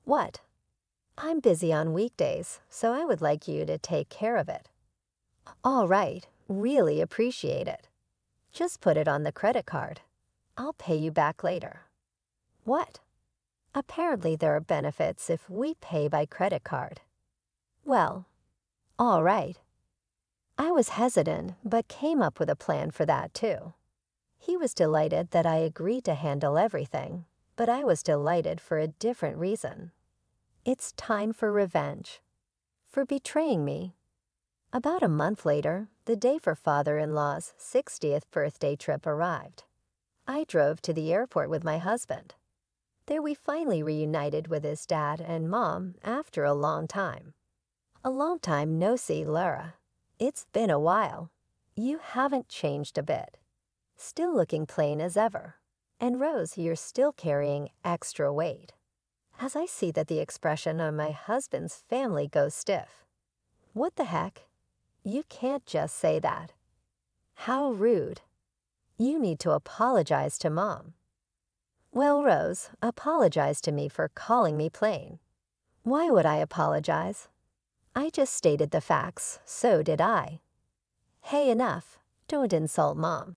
What? I'm busy on weekdays, so I would like you to take care of it. All right, really appreciate it. Just put it on the credit card. I'll pay you back later. What? Apparently there are benefits if we pay by credit card. Well, all right. I was hesitant, but came up with a plan for that too. He was delighted that I agreed to handle everything, but I was delighted for a different reason. It's time for revenge. For betraying me. About a month later, the day for father-in-law's 60th birthday trip arrived. I drove to the airport with my husband. There we finally reunited with his dad and mom after a long time. A long time no see, Laura. It's been a while. You haven't changed a bit. Still looking plain as ever. And Rose, you're still carrying extra weight. As I see that the expression on my husband's family goes stiff. What the heck? You can't just say that. How rude. You need to apologize to Mom. Well, Rose, apologize to me for calling me plain. Why would I apologize? I just stated the facts, so did I. Hey, enough. Don't insult Mom.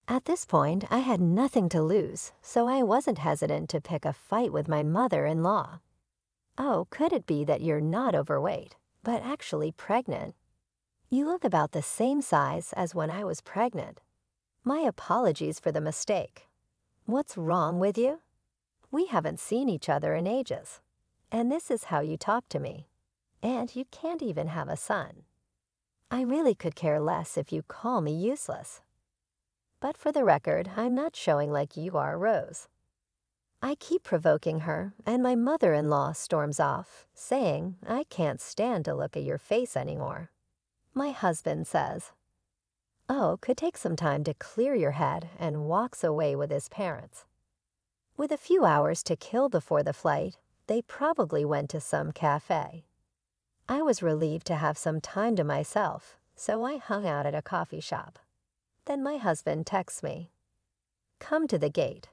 At this point, I had nothing to lose, so I wasn't hesitant to pick a fight with my mother-in-law. Oh, could it be that you're not overweight, but actually pregnant? You look about the same size as when I was pregnant. My apologies for the mistake. What's wrong with you? We haven't seen each other in ages, and this is how you talk to me. And you can't even have a son. I really could care less if you call me useless. But for the record, I'm not showing like you are, Rose. I keep provoking her, and my mother-in-law storms off, saying I can't stand to look at your face anymore. My husband says, "Oh, could take some time to clear your head," and walks away with his parents. With a few hours to kill before the flight, they probably went to some cafe. I was relieved to have some time to myself, so I hung out at a coffee shop. Then my husband texts me, "Come to the gate."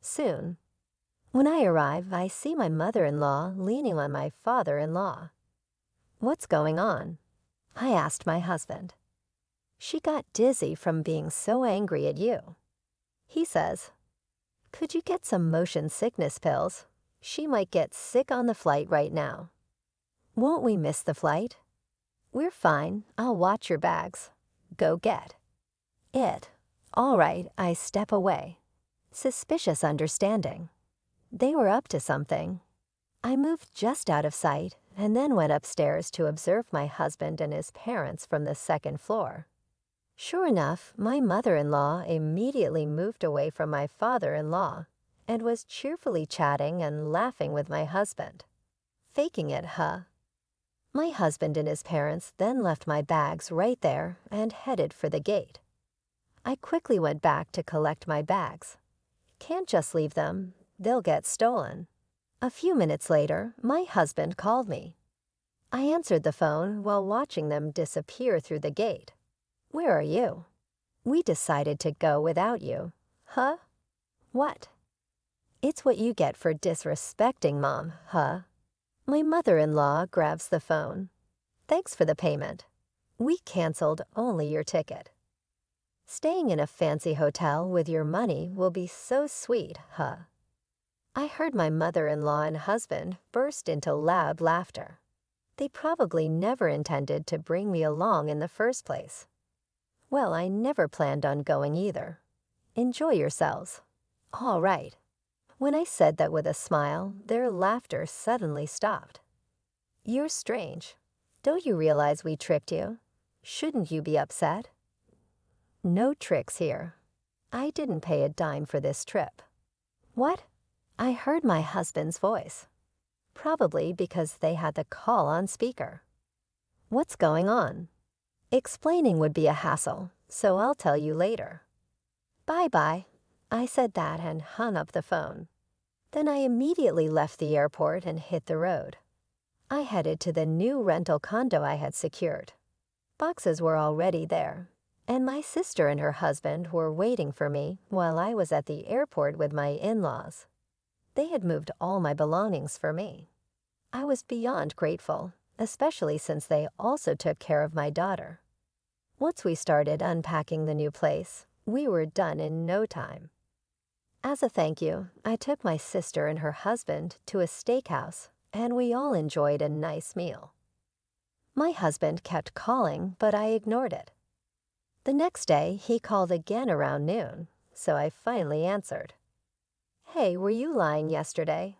Soon. When I arrive, I see my mother-in-law leaning on my father-in-law. What's going on? I asked my husband. She got dizzy from being so angry at you. He says, "Could you get some motion sickness pills? She might get sick on the flight right now." Won't we miss the flight? We're fine. I'll watch your bags. Go get it. All right, I step away. Suspicious understanding. They were up to something. I moved just out of sight and then went upstairs to observe my husband and his parents from the second floor. Sure enough, my mother-in-law immediately moved away from my father-in-law and was cheerfully chatting and laughing with my husband. Faking it, huh? My husband and his parents then left my bags right there and headed for the gate. I quickly went back to collect my bags. Can't just leave them, they'll get stolen. A few minutes later, my husband called me. I answered the phone while watching them disappear through the gate. Where are you? We decided to go without you. Huh? What? It's what you get for disrespecting Mom, huh? My mother-in-law grabs the phone. Thanks for the payment. We canceled only your ticket. Staying in a fancy hotel with your money will be so sweet, huh? I heard my mother-in-law and husband burst into loud laughter. They probably never intended to bring me along in the first place. Well, I never planned on going either. Enjoy yourselves. All right. When I said that with a smile, their laughter suddenly stopped. You're strange. Don't you realize we tricked you? Shouldn't you be upset? No tricks here. I didn't pay a dime for this trip. What? I heard my husband's voice. Probably because they had the call on speaker. What's going on? Explaining would be a hassle, so I'll tell you later. Bye-bye. I said that and hung up the phone. Then I immediately left the airport and hit the road. I headed to the new rental condo I had secured. Boxes were already there, and my sister and her husband were waiting for me while I was at the airport with my in-laws. They had moved all my belongings for me. I was beyond grateful, especially since they also took care of my daughter. Once we started unpacking the new place, we were done in no time. As a thank you, I took my sister and her husband to a steakhouse, and we all enjoyed a nice meal. My husband kept calling, but I ignored it. The next day, he called again around noon, so I finally answered. Hey, were you lying yesterday?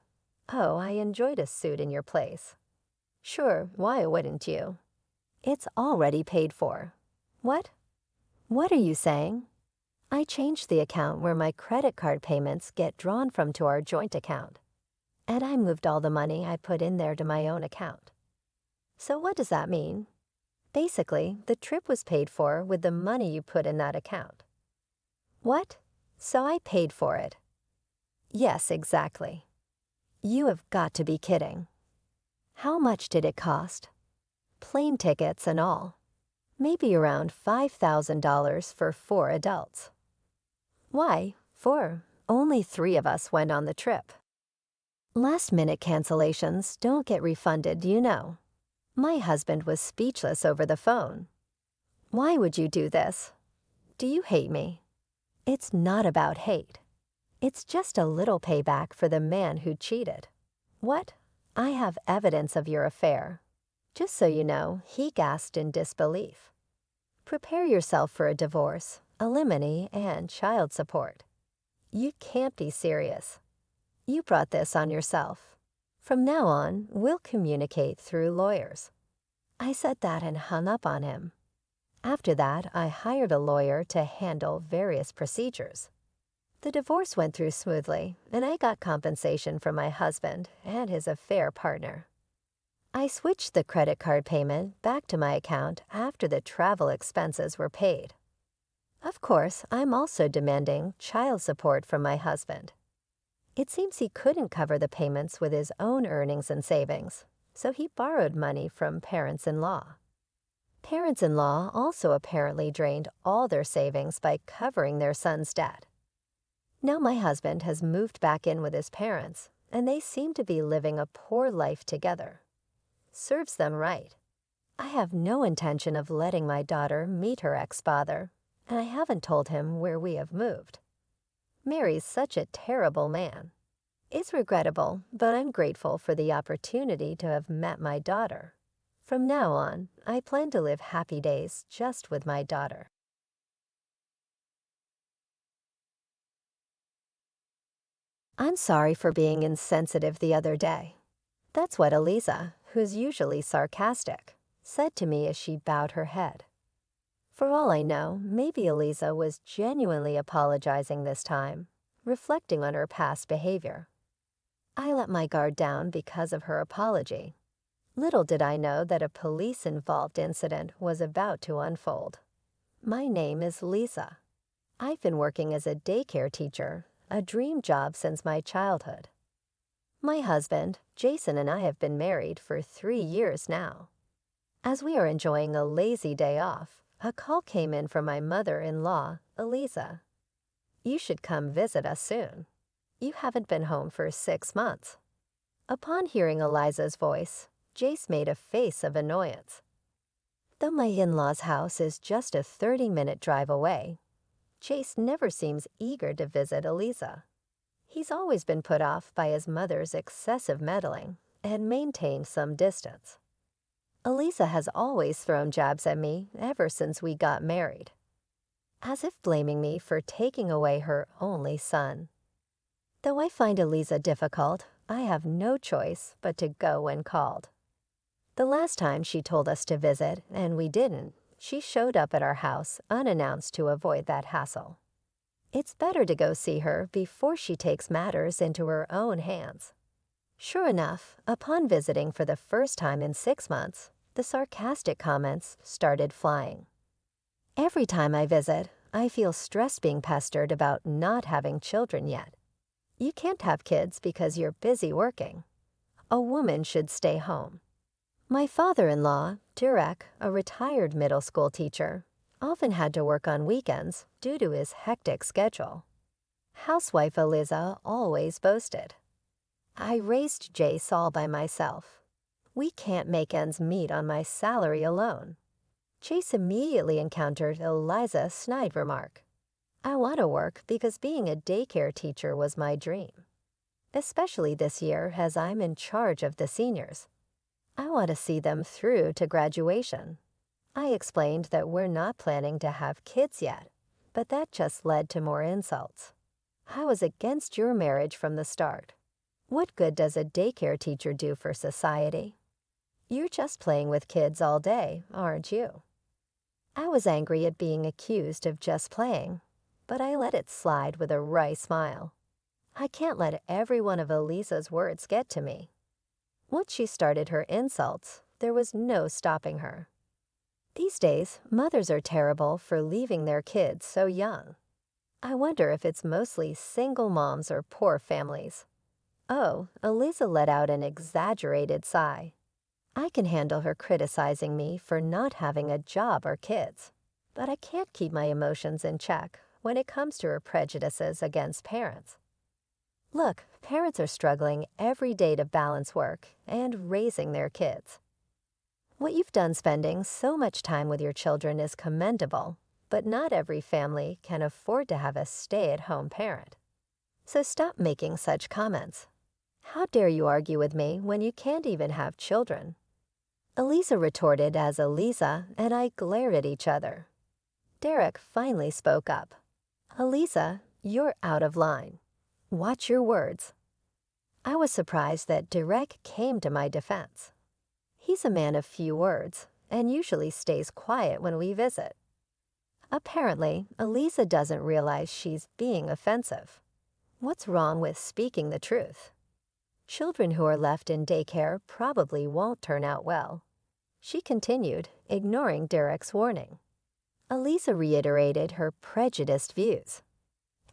Oh, I enjoyed a suit in your place. Sure, why wouldn't you? It's already paid for. What? What are you saying? I changed the account where my credit card payments get drawn from to our joint account, and I moved all the money I put in there to my own account. So what does that mean? Basically, the trip was paid for with the money you put in that account. What? So I paid for it? Yes, exactly. You have got to be kidding. How much did it cost? Plane tickets and all. Maybe around $5,000 for 4 adults. Why 4? Only 3 of us went on the trip. Last-minute cancellations don't get refunded, you know. My husband was speechless over the phone. Why would you do this? Do you hate me? It's not about hate. It's just a little payback for the man who cheated. What? I have evidence of your affair. Just so you know, he gasped in disbelief. Prepare yourself for a divorce, alimony, and child support. You can't be serious. You brought this on yourself. From now on, we'll communicate through lawyers. I said that and hung up on him. After that, I hired a lawyer to handle various procedures. The divorce went through smoothly, and I got compensation from my husband and his affair partner. I switched the credit card payment back to my account after the travel expenses were paid. Of course, I'm also demanding child support from my husband. It seems he couldn't cover the payments with his own earnings and savings, so he borrowed money from parents-in-law. Parents-in-law also apparently drained all their savings by covering their son's debt. Now my husband has moved back in with his parents, and they seem to be living a poor life together. Serves them right. I have no intention of letting my daughter meet her ex-father, and I haven't told him where we have moved. Mary's such a terrible man. It's regrettable, but I'm grateful for the opportunity to have met my daughter. From now on, I plan to live happy days just with my daughter. I'm sorry for being insensitive the other day. That's what Eliza, who's usually sarcastic, said to me as she bowed her head. For all I know, maybe Eliza was genuinely apologizing this time, reflecting on her past behavior. I let my guard down because of her apology. Little did I know that a police-involved incident was about to unfold. My name is Lisa. I've been working as a daycare teacher, a dream job since my childhood. My husband, Jason, and I have been married for 3 years now. As we are enjoying a lazy day off, a call came in from my mother-in-law, Eliza. You should come visit us soon. You haven't been home for 6 months. Upon hearing Eliza's voice, Jace made a face of annoyance. Though my in-law's house is just a 30-minute drive away, Jace never seems eager to visit Eliza. He's always been put off by his mother's excessive meddling and maintained some distance. Eliza has always thrown jabs at me ever since we got married, as if blaming me for taking away her only son. Though I find Eliza difficult, I have no choice but to go when called. The last time she told us to visit, and we didn't, she showed up at our house unannounced to avoid that hassle. It's better to go see her before she takes matters into her own hands. Sure enough, upon visiting for the first time in 6 months, the sarcastic comments started flying. Every time I visit, I feel stressed being pestered about not having children yet. You can't have kids because you're busy working. A woman should stay home. My father-in-law, Durek, a retired middle school teacher, often had to work on weekends due to his hectic schedule. Housewife Eliza always boasted, "I raised Jace all by myself. We can't make ends meet on my salary alone." Jace immediately encountered Eliza's snide remark, "I want to work because being a daycare teacher was my dream. Especially this year as I'm in charge of the seniors. I want to see them through to graduation." I explained that we're not planning to have kids yet, but that just led to more insults. "I was against your marriage from the start. What good does a daycare teacher do for society? You're just playing with kids all day, aren't you?" I was angry at being accused of just playing, but I let it slide with a wry smile. I can't let every one of Elisa's words get to me. Once she started her insults, there was no stopping her. These days, mothers are terrible for leaving their kids so young. I wonder if it's mostly single moms or poor families. Oh, Elisa let out an exaggerated sigh. I can handle her criticizing me for not having a job or kids, but I can't keep my emotions in check when it comes to her prejudices against parents. Look, parents are struggling every day to balance work and raising their kids. What you've done spending so much time with your children is commendable, but not every family can afford to have a stay-at-home parent. So stop making such comments. How dare you argue with me when you can't even have children? Elisa retorted as Elisa and I glared at each other. Derek finally spoke up. "Elisa, you're out of line. Watch your words." I was surprised that Derek came to my defense. He's a man of few words and usually stays quiet when we visit. Apparently, Elisa doesn't realize she's being offensive. What's wrong with speaking the truth? Children who are left in daycare probably won't turn out well. She continued, ignoring Derek's warning. Elisa reiterated her prejudiced views.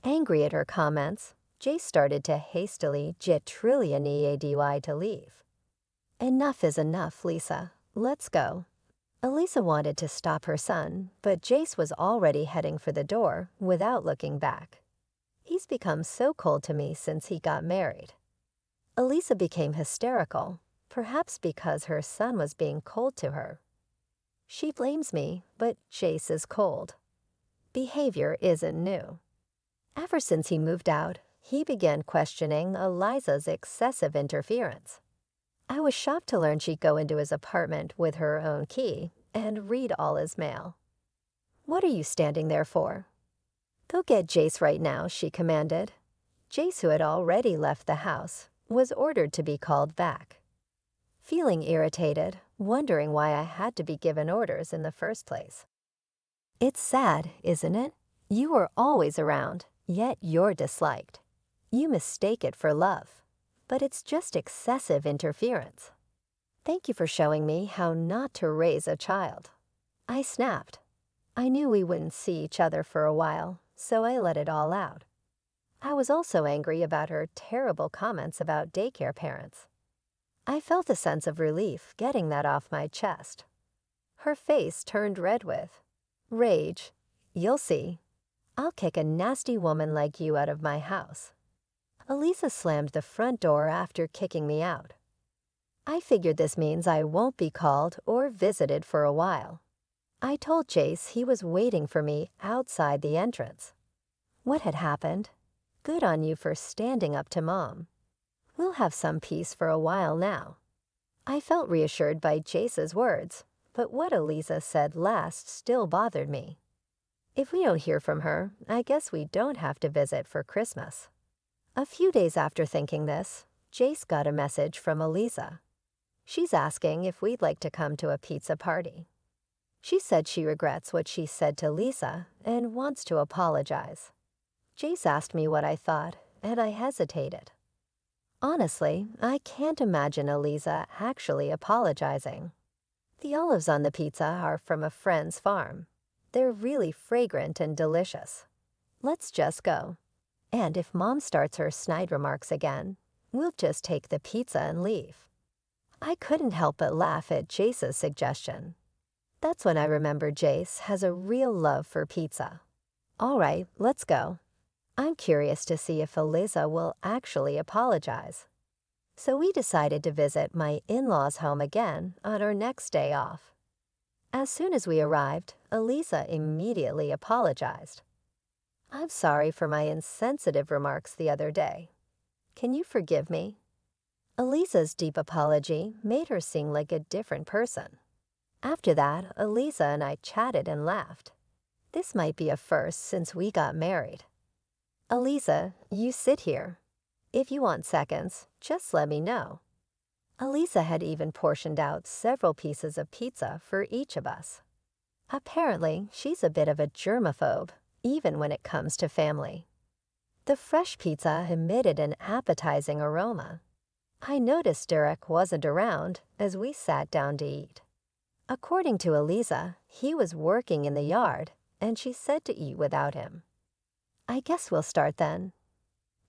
Angry at her comments, Jay started to hastily J-trillion-EADY to leave. "Enough is enough, Lisa. Let's go." Elisa wanted to stop her son, but Jace was already heading for the door without looking back. He's become so cold to me since he got married. Elisa became hysterical, perhaps because her son was being cold to her. She blames me, but Jace is cold. Behavior isn't new. Ever since he moved out, he began questioning Eliza's excessive interference. I was shocked to learn she'd go into his apartment with her own key and read all his mail. "What are you standing there for?" "Go get Jace right now," she commanded. Jace, who had already left the house, was ordered to be called back. Feeling irritated, wondering why I had to be given orders in the first place. It's sad, isn't it? You are always around, yet you're disliked. You mistake it for love, but it's just excessive interference. Thank you for showing me how not to raise a child. I snapped. I knew we wouldn't see each other for a while, so I let it all out. I was also angry about her terrible comments about daycare parents. I felt a sense of relief getting that off my chest. Her face turned red with rage. "You'll see. I'll kick a nasty woman like you out of my house." Elisa slammed the front door after kicking me out. I figured this means I won't be called or visited for a while. I told Jace he was waiting for me outside the entrance. What had happened? Good on you for standing up to Mom. We'll have some peace for a while now. I felt reassured by Jace's words, but what Elisa said last still bothered me. If we don't hear from her, I guess we don't have to visit for Christmas. A few days after thinking this, Jace got a message from Elisa. She's asking if we'd like to come to a pizza party. She said she regrets what she said to Lisa and wants to apologize. Jace asked me what I thought, and I hesitated. Honestly, I can't imagine Eliza actually apologizing. The olives on the pizza are from a friend's farm. They're really fragrant and delicious. Let's just go. And if Mom starts her snide remarks again, we'll just take the pizza and leave. I couldn't help but laugh at Jace's suggestion. That's when I remember Jace has a real love for pizza. All right, let's go. I'm curious to see if Eliza will actually apologize. So we decided to visit my in-laws' home again on our next day off. As soon as we arrived, Eliza immediately apologized. I'm sorry for my insensitive remarks the other day. Can you forgive me? Eliza's deep apology made her seem like a different person. After that, Eliza and I chatted and laughed. This might be a first since we got married. Eliza, you sit here. If you want seconds, just let me know. Eliza had even portioned out several pieces of pizza for each of us. Apparently, she's a bit of a germaphobe, even when it comes to family. The fresh pizza emitted an appetizing aroma. I noticed Derek wasn't around as we sat down to eat. According to Eliza, he was working in the yard, and she said to eat without him. I guess we'll start then.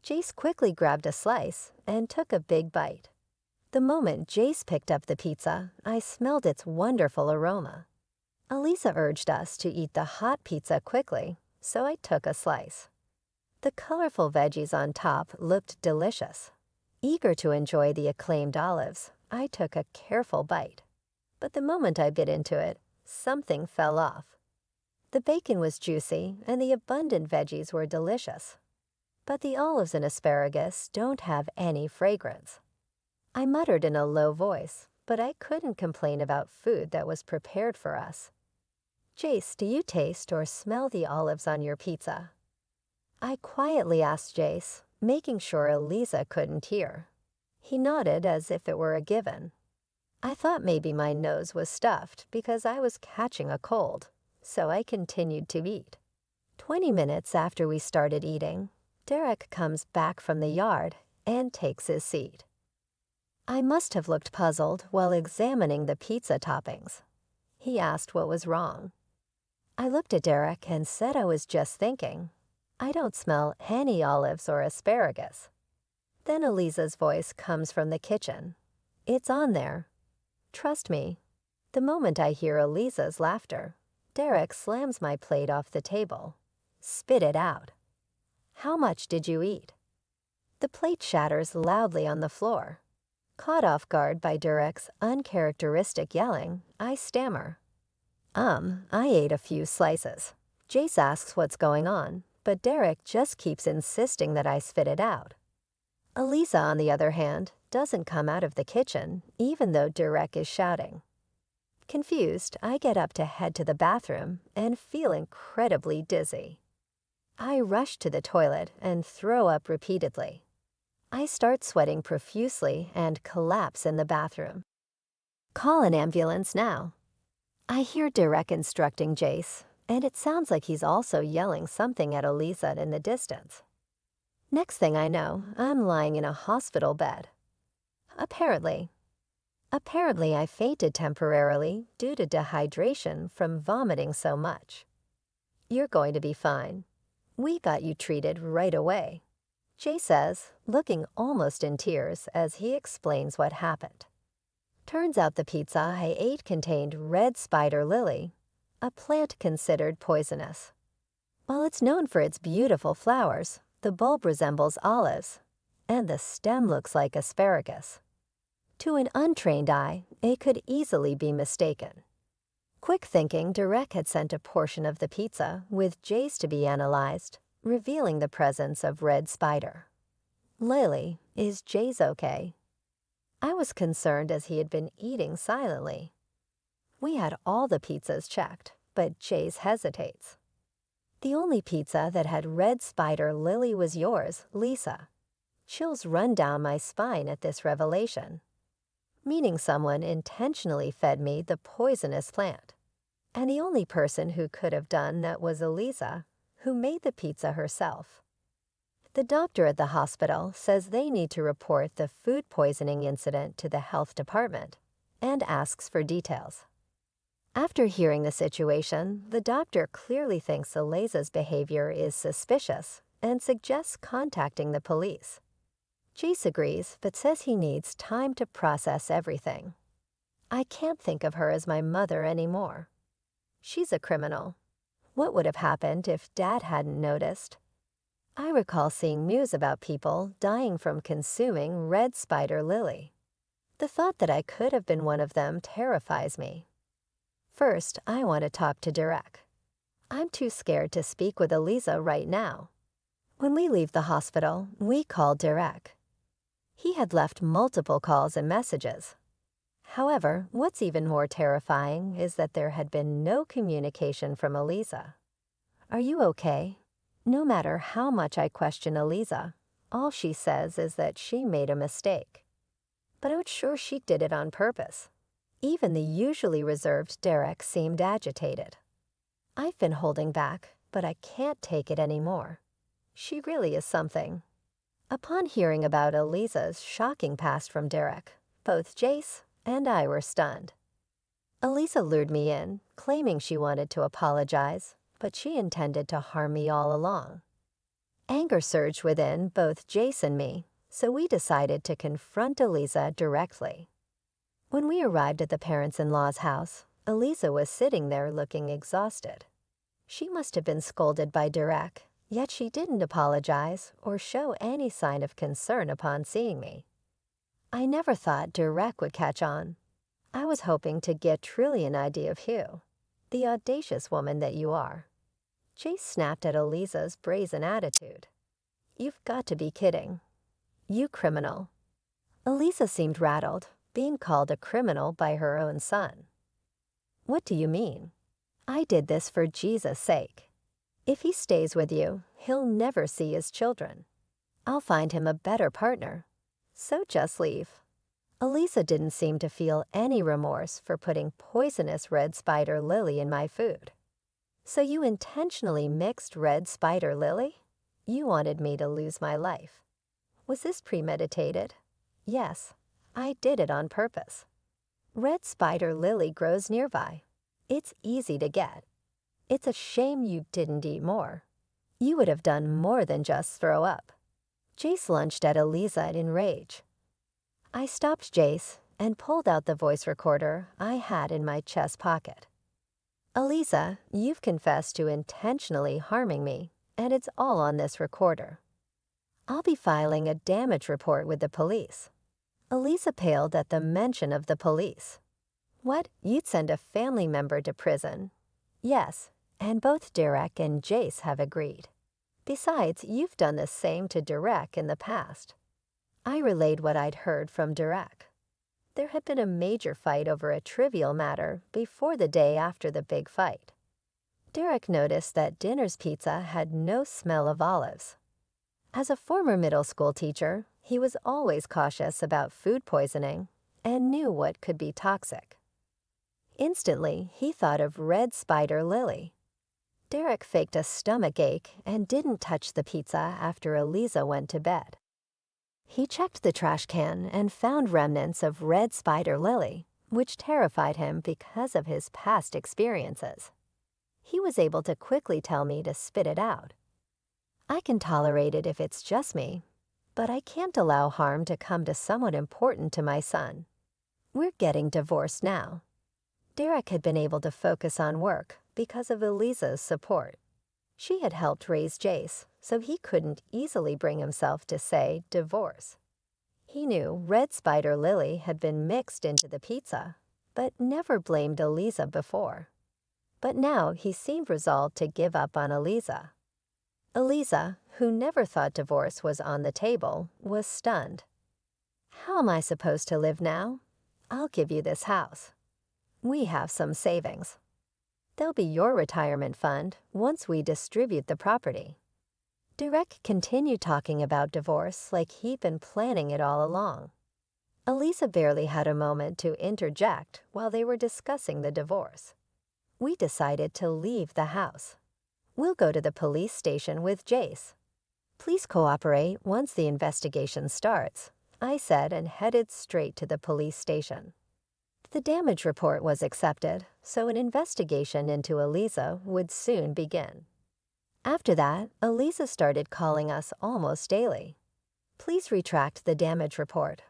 Jace quickly grabbed a slice and took a big bite. The moment Jace picked up the pizza, I smelled its wonderful aroma. Eliza urged us to eat the hot pizza quickly, so I took a slice. The colorful veggies on top looked delicious. Eager to enjoy the acclaimed olives, I took a careful bite. But the moment I bit into it, something fell off. The bacon was juicy and the abundant veggies were delicious. But the olives and asparagus don't have any fragrance. I muttered in a low voice, but I couldn't complain about food that was prepared for us. Jace, do you taste or smell the olives on your pizza? I quietly asked Jace, making sure Eliza couldn't hear. He nodded as if it were a given. I thought maybe my nose was stuffed because I was catching a cold, so I continued to eat. 20 minutes after we started eating, Derek comes back from the yard and takes his seat. I must have looked puzzled while examining the pizza toppings. He asked what was wrong. I looked at Derek and said I was just thinking. I don't smell any olives or asparagus. Then Eliza's voice comes from the kitchen. It's on there. Trust me. The moment I hear Eliza's laughter, Derek slams my plate off the table. Spit it out. How much did you eat? The plate shatters loudly on the floor. Caught off guard by Derek's uncharacteristic yelling, I stammer. I ate a few slices. Jace asks what's going on, but Derek just keeps insisting that I spit it out. Eliza, on the other hand, doesn't come out of the kitchen, even though Derek is shouting. Confused, I get up to head to the bathroom and feel incredibly dizzy. I rush to the toilet and throw up repeatedly. I start sweating profusely and collapse in the bathroom. Call an ambulance now. I hear Derek instructing Jace, and it sounds like he's also yelling something at Eliza in the distance. Next thing I know, I'm lying in a hospital bed. Apparently, I fainted temporarily due to dehydration from vomiting so much. You're going to be fine. We got you treated right away, Jay says, looking almost in tears as he explains what happened. Turns out the pizza I ate contained red spider lily, a plant considered poisonous. While it's known for its beautiful flowers, the bulb resembles olives, and the stem looks like asparagus. To an untrained eye, it could easily be mistaken. Quick thinking, Derek had sent a portion of the pizza with Jay's to be analyzed, revealing the presence of red spider. Lily, is Jay's okay? I was concerned as he had been eating silently. We had all the pizzas checked, but Jay's hesitates. The only pizza that had red spider lily was yours, Lisa. Chills run down my spine at this revelation. Meaning someone intentionally fed me the poisonous plant. And the only person who could have done that was Eliza, who made the pizza herself. The doctor at the hospital says they need to report the food poisoning incident to the health department and asks for details. After hearing the situation, the doctor clearly thinks Eliza's behavior is suspicious and suggests contacting the police. Jace agrees but says he needs time to process everything. I can't think of her as my mother anymore. She's a criminal. What would have happened if Dad hadn't noticed? I recall seeing news about people dying from consuming red spider lily. The thought that I could have been one of them terrifies me. First, I want to talk to Derek. I'm too scared to speak with Eliza right now. When we leave the hospital, we call Derek. He had left multiple calls and messages. However, what's even more terrifying is that there had been no communication from Eliza. "Are you okay?" No matter how much I question Eliza, all she says is that she made a mistake. But I'm sure she did it on purpose. Even the usually reserved Derek seemed agitated. I've been holding back, but I can't take it anymore. She really is something. Upon hearing about Eliza's shocking past from Derek, both Jace and I were stunned. Eliza lured me in, claiming she wanted to apologize, but she intended to harm me all along. Anger surged within both Jace and me, so we decided to confront Eliza directly. When we arrived at the parents-in-law's house, Eliza was sitting there looking exhausted. She must have been scolded by Derek, yet she didn't apologize or show any sign of concern upon seeing me. I never thought Derek would catch on. I was hoping to get truly an idea of you, the audacious woman that you are. Jace snapped at Eliza's brazen attitude. "You've got to be kidding. You criminal." Eliza seemed rattled, being called a criminal by her own son. "What do you mean? I did this for Jesus' sake. If he stays with you, he'll never see his children. I'll find him a better partner. So just leave." Eliza didn't seem to feel any remorse for putting poisonous red spider lily in my food. "So you intentionally mixed red spider lily? You wanted me to lose my life. Was this premeditated?" "Yes, I did it on purpose. Red spider lily grows nearby. It's easy to get. It's a shame you didn't eat more. You would have done more than just throw up." Jace lunged at Eliza in rage. I stopped Jace and pulled out the voice recorder I had in my chest pocket. "Eliza, you've confessed to intentionally harming me, and it's all on this recorder. I'll be filing a damage report with the police." Eliza paled at the mention of the police. "What? You'd send a family member to prison?" "Yes, and both Derek and Jace have agreed. Besides, you've done the same to Derek in the past." I relayed what I'd heard from Derek. There had been a major fight over a trivial matter before the day after the big fight. Derek noticed that dinner's pizza had no smell of olives. As a former middle school teacher, he was always cautious about food poisoning and knew what could be toxic. Instantly, he thought of red spider lily. Derek faked a stomach ache and didn't touch the pizza after Eliza went to bed. He checked the trash can and found remnants of red spider lily, which terrified him because of his past experiences. He was able to quickly tell me to spit it out. I can tolerate it if it's just me, but I can't allow harm to come to someone important to my son. We're getting divorced now. Derek had been able to focus on work because of Eliza's support. She had helped raise Jace, so he couldn't easily bring himself to say divorce. He knew red spider lily had been mixed into the pizza, but never blamed Eliza before. But now he seemed resolved to give up on Eliza. Eliza, who never thought divorce was on the table, was stunned. "How am I supposed to live now? I'll give you this house. We have some savings. They'll be your retirement fund once we distribute the property." Derek continued talking about divorce like he'd been planning it all along. Eliza barely had a moment to interject while they were discussing the divorce. We decided to leave the house. "We'll go to the police station with Jace." Please cooperate once the investigation starts, I said and headed straight to the police station. The damage report was accepted, so an investigation into Eliza would soon begin. After that, Eliza started calling us almost daily. Please retract the damage report.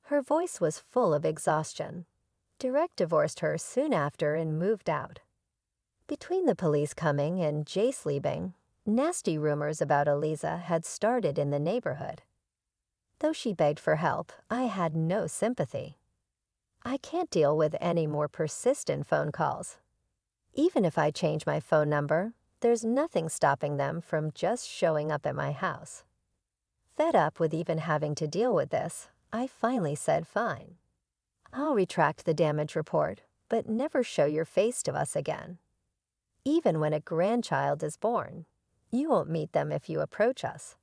Her voice was full of exhaustion. Derek divorced her soon after and moved out. Between the police coming and Jace leaving, nasty rumors about Eliza had started in the neighborhood. Though she begged for help, I had no sympathy. I can't deal with any more persistent phone calls. Even if I change my phone number, there's nothing stopping them from just showing up at my house. Fed up with even having to deal with this, I finally said fine. I'll retract the damage report, but never show your face to us again. Even when a grandchild is born, you won't meet them if you approach us.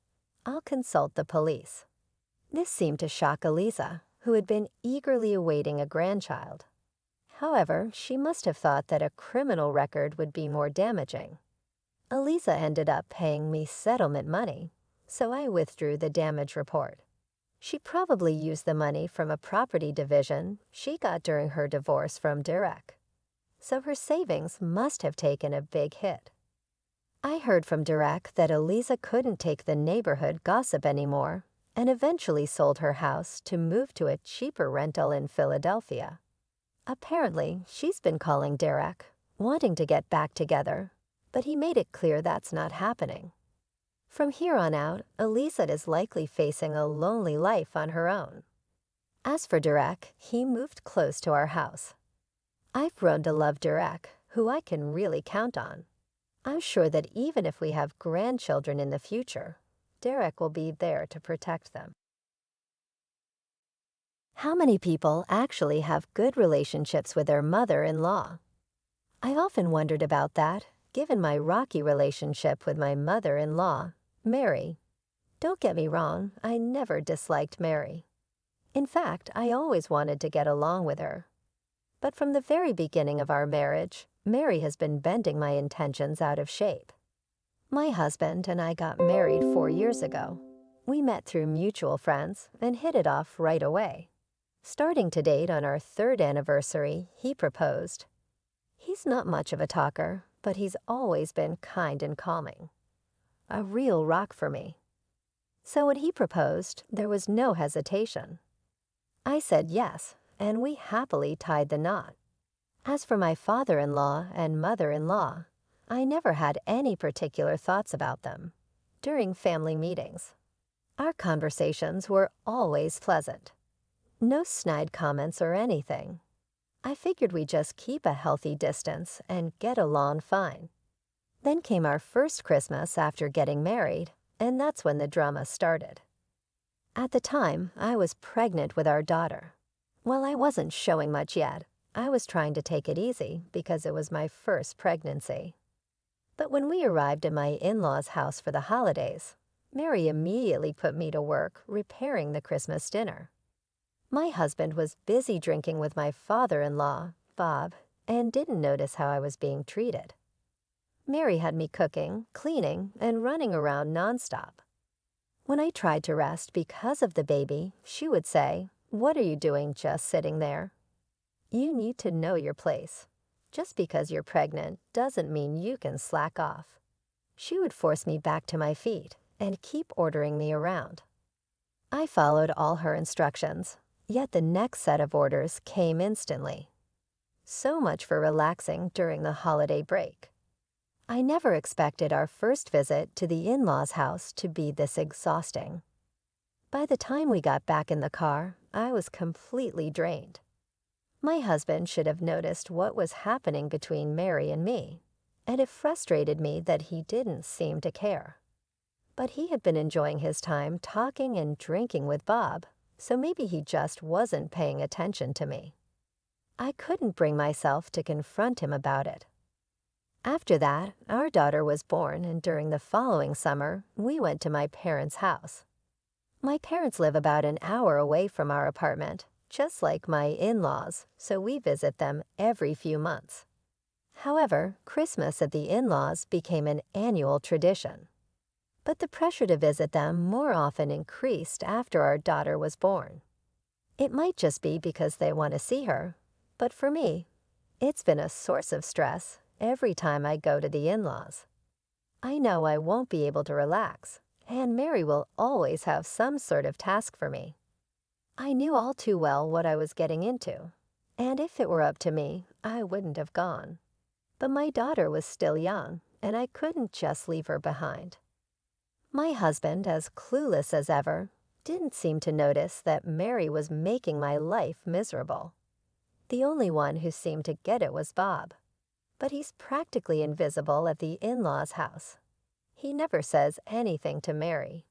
I'll consult the police. This seemed to shock Eliza, who had been eagerly awaiting a grandchild. However, she must have thought that a criminal record would be more damaging. Eliza ended up paying me settlement money, so I withdrew the damage report. She probably used the money from a property division she got during her divorce from Derek. So her savings must have taken a big hit. I heard from Derek that Eliza couldn't take the neighborhood gossip anymore and eventually sold her house to move to a cheaper rental in Philadelphia. Apparently, she's been calling Derek, wanting to get back together, but he made it clear that's not happening. From here on out, Eliza is likely facing a lonely life on her own. As for Derek, he moved close to our house. I've grown to love Derek, who I can really count on. I'm sure that even if we have grandchildren in the future, Derek will be there to protect them. How many people actually have good relationships with their mother-in-law? I've often wondered about that, given my rocky relationship with my mother-in-law, Mary. Don't get me wrong, I never disliked Mary. In fact, I always wanted to get along with her. But from the very beginning of our marriage, Mary has been bending my intentions out of shape. My husband and I got married 4 years ago. We met through mutual friends and hit it off right away. Starting to date on our 3rd anniversary, he proposed. He's not much of a talker, but he's always been kind and calming. A real rock for me. So when he proposed, there was no hesitation. I said yes, and we happily tied the knot. As for my father-in-law and mother-in-law, I never had any particular thoughts about them. During family meetings, our conversations were always pleasant. No snide comments or anything. I figured we'd just keep a healthy distance and get along fine. Then came our first Christmas after getting married, and that's when the drama started. At the time, I was pregnant with our daughter. While I wasn't showing much yet, I was trying to take it easy because it was my first pregnancy. But when we arrived at my in-laws' house for the holidays, Mary immediately put me to work repairing the Christmas dinner. My husband was busy drinking with my father-in-law, Bob, and didn't notice how I was being treated. Mary had me cooking, cleaning, and running around nonstop. When I tried to rest because of the baby, she would say, "What are you doing just sitting there? You need to know your place. Just because you're pregnant doesn't mean you can slack off." She would force me back to my feet and keep ordering me around. I followed all her instructions, yet the next set of orders came instantly. So much for relaxing during the holiday break. I never expected our first visit to the in-laws' house to be this exhausting. By the time we got back in the car, I was completely drained. My husband should have noticed what was happening between Mary and me, and it frustrated me that he didn't seem to care. But he had been enjoying his time talking and drinking with Bob, so maybe he just wasn't paying attention to me. I couldn't bring myself to confront him about it. After that, our daughter was born, and during the following summer, we went to my parents' house. My parents live about an hour away from our apartment, just like my in-laws, so we visit them every few months. However, Christmas at the in-laws became an annual tradition. But the pressure to visit them more often increased after our daughter was born. It might just be because they want to see her, but for me, it's been a source of stress every time I go to the in-laws. I know I won't be able to relax, and Mary will always have some sort of task for me. I knew all too well what I was getting into, and if it were up to me, I wouldn't have gone. But my daughter was still young, and I couldn't just leave her behind. My husband, as clueless as ever, didn't seem to notice that Mary was making my life miserable. The only one who seemed to get it was Bob, but he's practically invisible at the in-laws' house. He never says anything to Mary.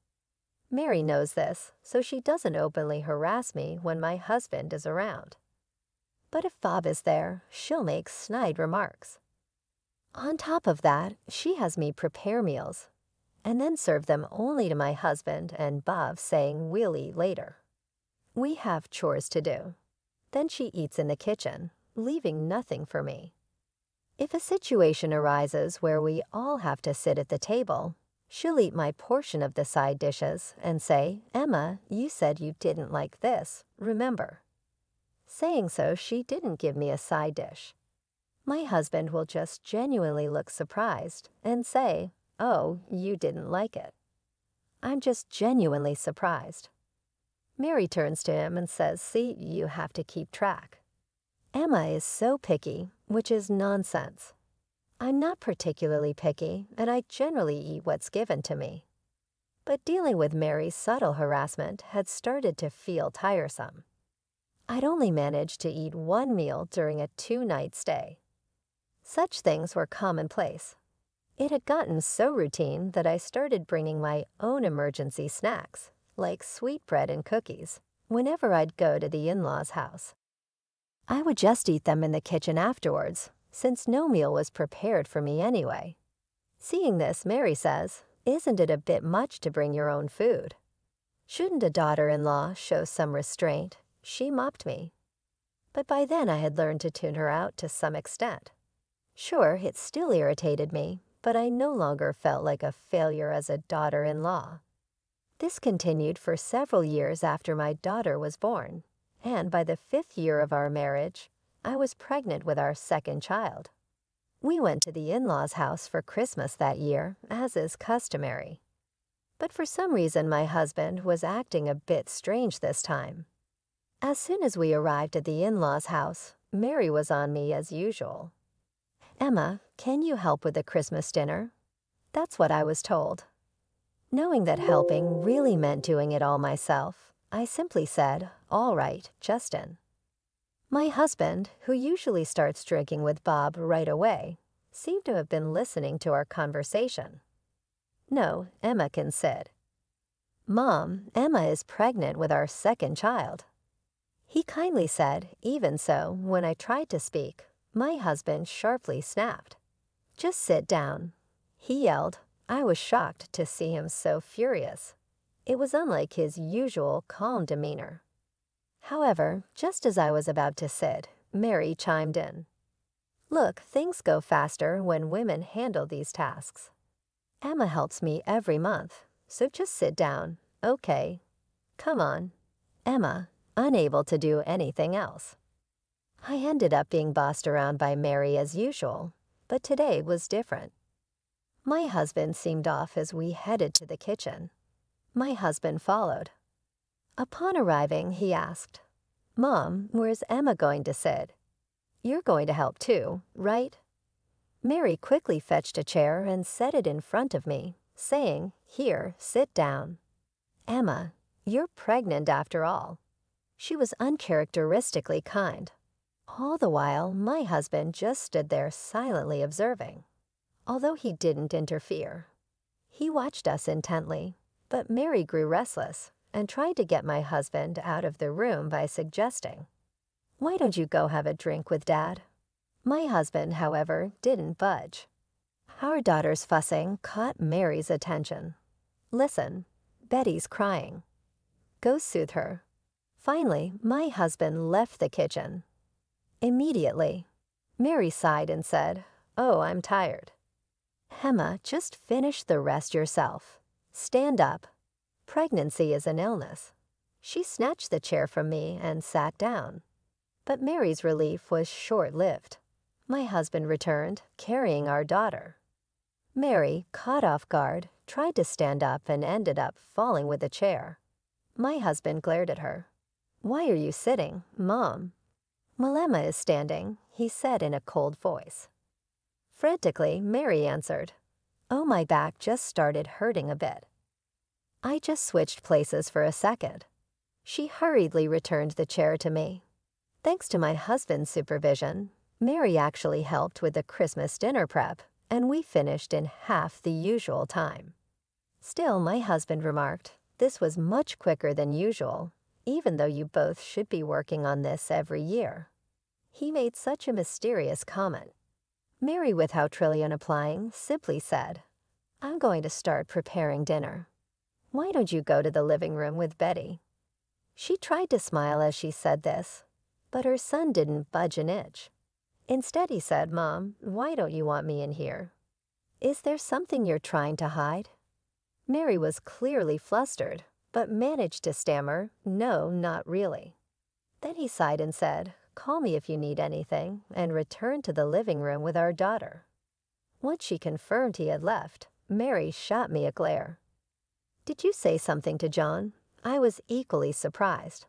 Mary knows this, so she doesn't openly harass me when my husband is around. But if Bob is there, she'll make snide remarks. On top of that, she has me prepare meals, and then serve them only to my husband and Bob saying "Willie" later. We have chores to do. Then she eats in the kitchen, leaving nothing for me. If a situation arises where we all have to sit at the table, she'll eat my portion of the side dishes and say, "Emma, you said you didn't like this, remember?" Saying so, she didn't give me a side dish. My husband will just genuinely look surprised and say, "Oh, you didn't like it." I'm just genuinely surprised. Mary turns to him and says, "See, you have to keep track." Emma is so picky, which is nonsense. I'm not particularly picky, and I generally eat what's given to me. But dealing with Mary's subtle harassment had started to feel tiresome. I'd only managed to eat one meal during a 2-night stay. Such things were commonplace. It had gotten so routine that I started bringing my own emergency snacks, like sweetbread and cookies, whenever I'd go to the in-laws' house. I would just eat them in the kitchen afterwards, since no meal was prepared for me anyway. Seeing this, Mary says, "Isn't it a bit much to bring your own food?" Shouldn't a daughter-in-law show some restraint? She mopped me. But by then I had learned to tune her out to some extent. Sure, it still irritated me, but I no longer felt like a failure as a daughter-in-law. This continued for several years after my daughter was born, and by the 5th year of our marriage, I was pregnant with our second child. We went to the in-laws' house for Christmas that year, as is customary. But for some reason my husband was acting a bit strange this time. As soon as we arrived at the in-laws' house, Mary was on me as usual. "Emma, can you help with the Christmas dinner?" That's what I was told. Knowing that helping really meant doing it all myself, I simply said, "All right, Justin." My husband, who usually starts drinking with Bob right away, seemed to have been listening to our conversation. "No, Emma can sit." "Mom, Emma is pregnant with our second child." He kindly said, even so, when I tried to speak, my husband sharply snapped. "Just sit down," he yelled. I was shocked to see him so furious. It was unlike his usual calm demeanor. However, just as I was about to sit, Mary chimed in. "Look, things go faster when women handle these tasks. Emma helps me every month, so just sit down, okay? Come on." Emma, unable to do anything else. I ended up being bossed around by Mary as usual, but today was different. My husband seemed off as we headed to the kitchen. My husband followed. Upon arriving, he asked, "Mom, where's Emma going to sit? You're going to help too, right?" Mary quickly fetched a chair and set it in front of me, saying, "Here, sit down. Emma, you're pregnant after all." She was uncharacteristically kind. All the while, my husband just stood there silently observing, although he didn't interfere. He watched us intently, but Mary grew restless and tried to get my husband out of the room by suggesting, "Why don't you go have a drink with Dad?" My husband, however, didn't budge. Our daughter's fussing caught Mary's attention. "Listen, Betty's crying. Go soothe her." Finally, my husband left the kitchen. Immediately, Mary sighed and said, "Oh, I'm tired." "Emma, just finish the rest yourself. Stand up. Pregnancy is an illness. She snatched the chair from me and sat down. But Mary's relief was short-lived. My husband returned, carrying our daughter. Mary, caught off guard, tried to stand up and ended up falling with the chair. My husband glared at her. "Why are you sitting, Mom?" "Well, Emma is standing," he said in a cold voice. Frantically, Mary answered, "Oh, my back just started hurting a bit." I just switched places for a second. She hurriedly returned the chair to me. Thanks to my husband's supervision, Mary actually helped with the Christmas dinner prep, and we finished in half the usual time. Still, my husband remarked, "This was much quicker than usual, even though you both should be working on this every year." He made such a mysterious comment. Mary, without Trillian applying, simply said, "I'm going to start preparing dinner. Why don't you go to the living room with Betty?" She tried to smile as she said this, but her son didn't budge an inch. Instead, he said, "Mom, why don't you want me in here? Is there something you're trying to hide?" Mary was clearly flustered, but managed to stammer, "No, not really." Then he sighed and said, "Call me if you need anything," and returned to the living room with our daughter. Once she confirmed he had left, Mary shot me a glare. "Did you say something to John?" I was equally surprised.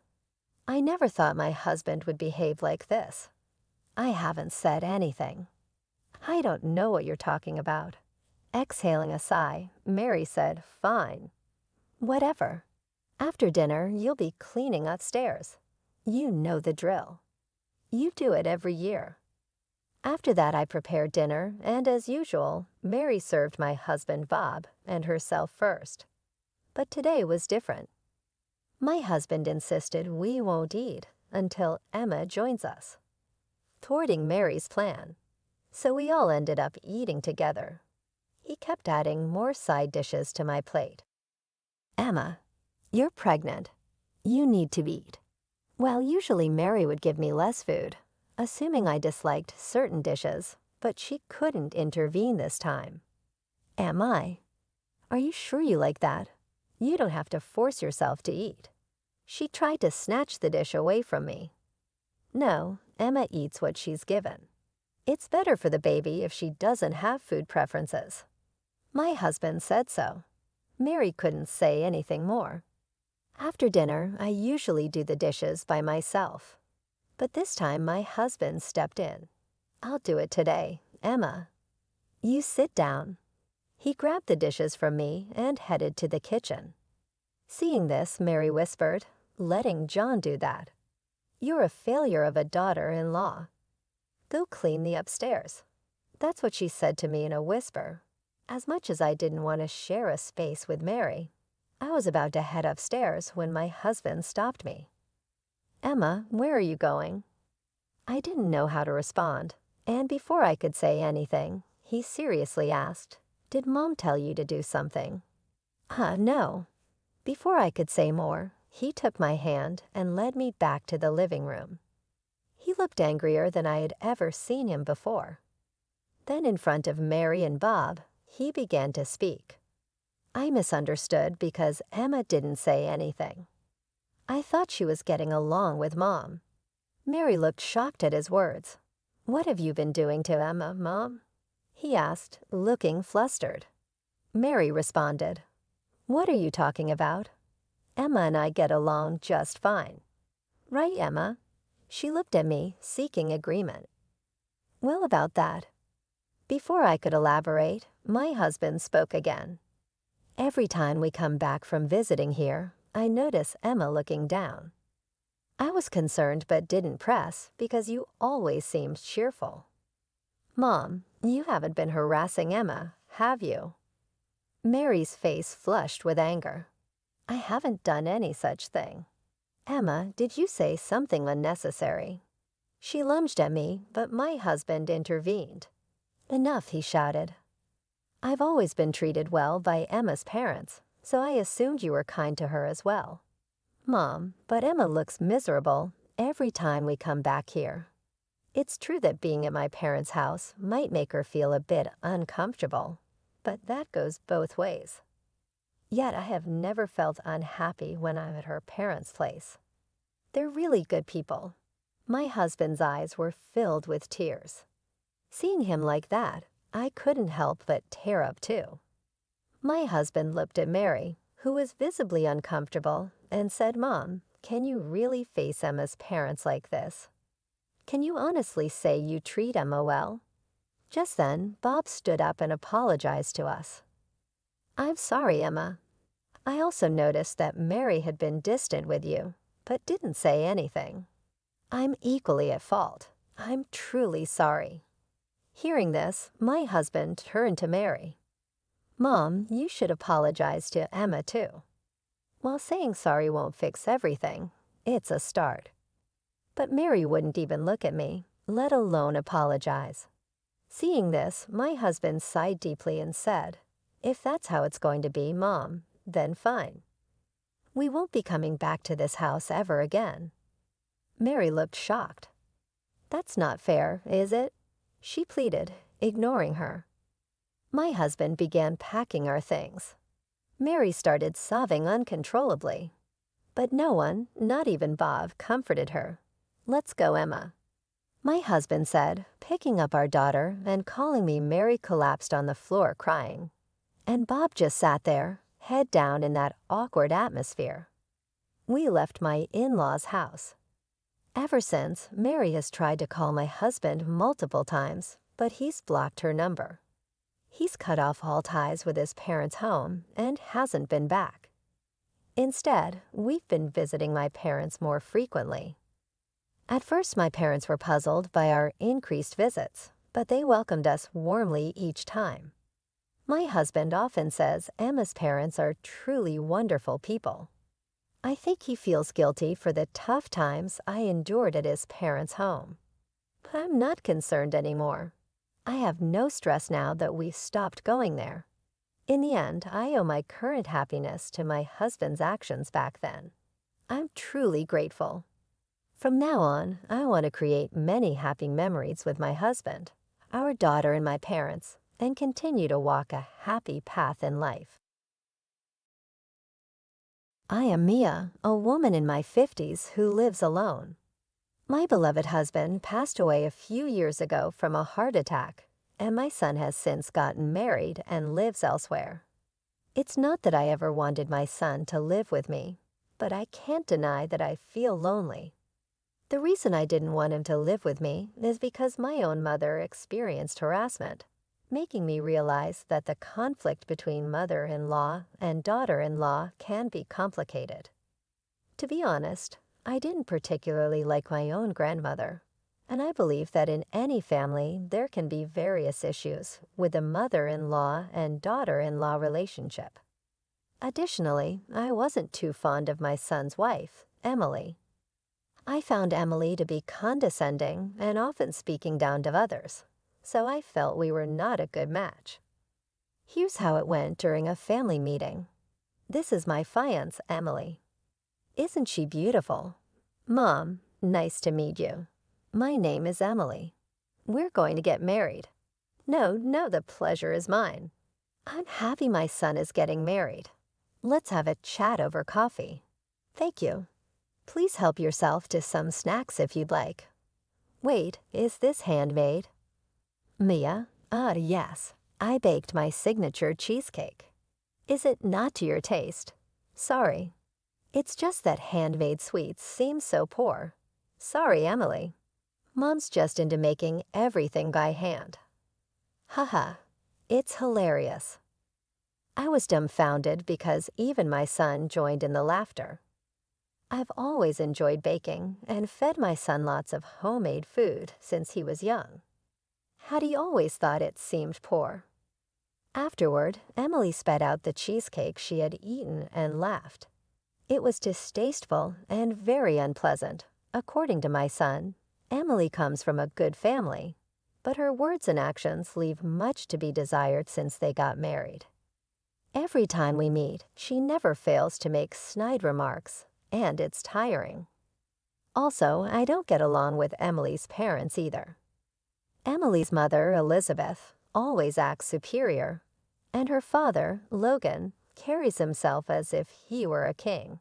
I never thought my husband would behave like this. "I haven't said anything." "I don't know what you're talking about." Exhaling a sigh, Mary said, "Fine. Whatever. After dinner, you'll be cleaning upstairs. You know the drill. You do it every year." After that, I prepared dinner, and as usual, Mary served my husband Bob and herself first. But today was different. My husband insisted we won't eat until Emma joins us, thwarting Mary's plan. So we all ended up eating together. He kept adding more side dishes to my plate. "Emma, you're pregnant. You need to eat." Well, usually Mary would give me less food, assuming I disliked certain dishes, but she couldn't intervene this time. "Am I? Are you sure you like that? You don't have to force yourself to eat." She tried to snatch the dish away from me. "No, Emma eats what she's given. It's better for the baby if she doesn't have food preferences." My husband said so. Mary couldn't say anything more. After dinner, I usually do the dishes by myself. But this time my husband stepped in. "I'll do it today, Emma. You sit down." He grabbed the dishes from me and headed to the kitchen. Seeing this, Mary whispered, "Letting John do that. You're a failure of a daughter-in-law. Go clean the upstairs." That's what she said to me in a whisper. As much as I didn't want to share a space with Mary, I was about to head upstairs when my husband stopped me. "Emma, where are you going?" I didn't know how to respond, and before I could say anything, he seriously asked, "Did Mom tell you to do something?" No." Before I could say more, he took my hand and led me back to the living room. He looked angrier than I had ever seen him before. Then in front of Mary and Bob, he began to speak. I misunderstood because Emma didn't say anything. I thought she was getting along with Mom. Mary looked shocked at his words. "What have you been doing to Emma, Mom?" he asked, looking flustered. Mary responded, "What are you talking about? Emma and I get along just fine. Right, Emma?" She looked at me, seeking agreement. "Well, about that." Before I could elaborate, my husband spoke again. "Every time we come back from visiting here, I notice Emma looking down. I was concerned but didn't press because you always seemed cheerful. Mom, you haven't been harassing Emma, have you?" Mary's face flushed with anger. "I haven't done any such thing." "Emma, did you say something unnecessary?" She lunged at me, but my husband intervened. "Enough," he shouted. "I've always been treated well by Emma's parents, so I assumed you were kind to her as well. Mom, but Emma looks miserable every time we come back here. It's true that being at my parents' house might make her feel a bit uncomfortable, but that goes both ways." Yet I have never felt unhappy when I'm at her parents' place. They're really good people. My husband's eyes were filled with tears. Seeing him like that, I couldn't help but tear up too. My husband looked at Mary, who was visibly uncomfortable, and said, "Mom, can you really face Emma's parents like this? Can you honestly say you treat Emma well?" Just then, Bob stood up and apologized to us. "I'm sorry, Emma. I also noticed that Mary had been distant with you, but didn't say anything. I'm equally at fault. I'm truly sorry." Hearing this, my husband turned to Mary. "Mom, you should apologize to Emma too. While saying sorry won't fix everything, it's a start." But Mary wouldn't even look at me, let alone apologize. Seeing this, my husband sighed deeply and said, "If that's how it's going to be, Mom, then fine. We won't be coming back to this house ever again." Mary looked shocked. "That's not fair, is it?" she pleaded, ignoring her. My husband began packing our things. Mary started sobbing uncontrollably. But no one, not even Bob, comforted her. "Let's go, Emma." My husband said, picking up our daughter and calling me. Mary collapsed on the floor crying. And Bob just sat there, head down in that awkward atmosphere. We left my in-laws' house. Ever since, Mary has tried to call my husband multiple times, but he's blocked her number. He's cut off all ties with his parents' home and hasn't been back. Instead, we've been visiting my parents more frequently. At first, my parents were puzzled by our increased visits, but they welcomed us warmly each time. My husband often says Emma's parents are truly wonderful people. I think he feels guilty for the tough times I endured at his parents' home. But I'm not concerned anymore. I have no stress now that we've stopped going there. In the end, I owe my current happiness to my husband's actions back then. I'm truly grateful. From now on, I want to create many happy memories with my husband, our daughter, and my parents, and continue to walk a happy path in life. I am Mia, a woman in my 50s who lives alone. My beloved husband passed away a few years ago from a heart attack, and my son has since gotten married and lives elsewhere. It's not that I ever wanted my son to live with me, but I can't deny that I feel lonely. The reason I didn't want him to live with me is because my own mother experienced harassment, making me realize that the conflict between mother-in-law and daughter-in-law can be complicated. To be honest, I didn't particularly like my own grandmother, and I believe that in any family there can be various issues with the mother-in-law and daughter-in-law relationship. Additionally, I wasn't too fond of my son's wife, Emily. I found Emily to be condescending and often speaking down to others, so I felt we were not a good match. Here's how it went during a family meeting. This is my fiancée, Emily. "Isn't she beautiful?" "Mom, nice to meet you. My name is Emily. We're going to get married." "No, the pleasure is mine. I'm happy my son is getting married. Let's have a chat over coffee." "Thank you. Please help yourself to some snacks if you'd like." "Wait, is this handmade?" "Mia, yes. I baked my signature cheesecake." "Is it not to your taste?" "Sorry. It's just that handmade sweets seem so poor." "Sorry, Emily. Mom's just into making everything by hand." Haha, it's hilarious. I was dumbfounded because even my son joined in the laughter. I've always enjoyed baking and fed my son lots of homemade food since he was young. Had he always thought it seemed poor? Afterward, Emily spat out the cheesecake she had eaten and laughed. It was distasteful and very unpleasant. According to my son, Emily comes from a good family, but her words and actions leave much to be desired since they got married. Every time we meet, she never fails to make snide remarks, and it's tiring. Also, I don't get along with Emily's parents either. Emily's mother, Elizabeth, always acts superior, and her father, Logan, carries himself as if he were a king.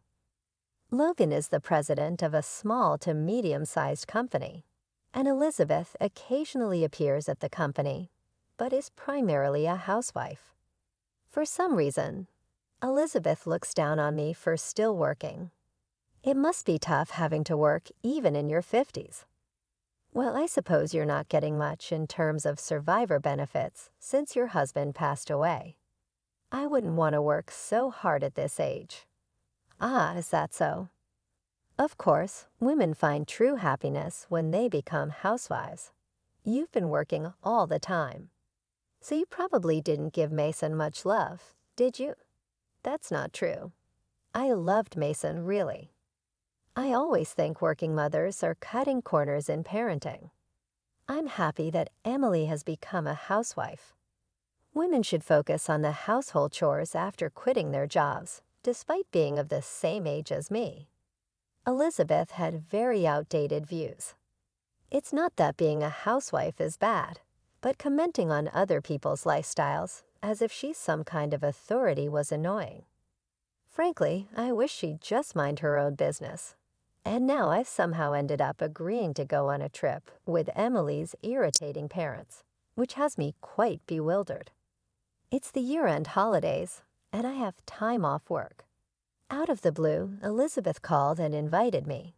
Logan is the president of a small to medium-sized company, and Elizabeth occasionally appears at the company, but is primarily a housewife. For some reason, Elizabeth looks down on me for still working. It must be tough having to work even in your 50s. Well, I suppose you're not getting much in terms of survivor benefits since your husband passed away. I wouldn't want to work so hard at this age. Ah, is that so? Of course, women find true happiness when they become housewives. You've been working all the time. So you probably didn't give Mason much love, did you? That's not true. I loved Mason, really. I always think working mothers are cutting corners in parenting. I'm happy that Emily has become a housewife. Women should focus on the household chores after quitting their jobs, despite being of the same age as me. Elizabeth had very outdated views. It's not that being a housewife is bad, but commenting on other people's lifestyles as if she's some kind of authority was annoying. Frankly, I wish she'd just mind her own business. And now I've somehow ended up agreeing to go on a trip with Emily's irritating parents, which has me quite bewildered. It's the year-end holidays, and I have time off work. Out of the blue, Elizabeth called and invited me.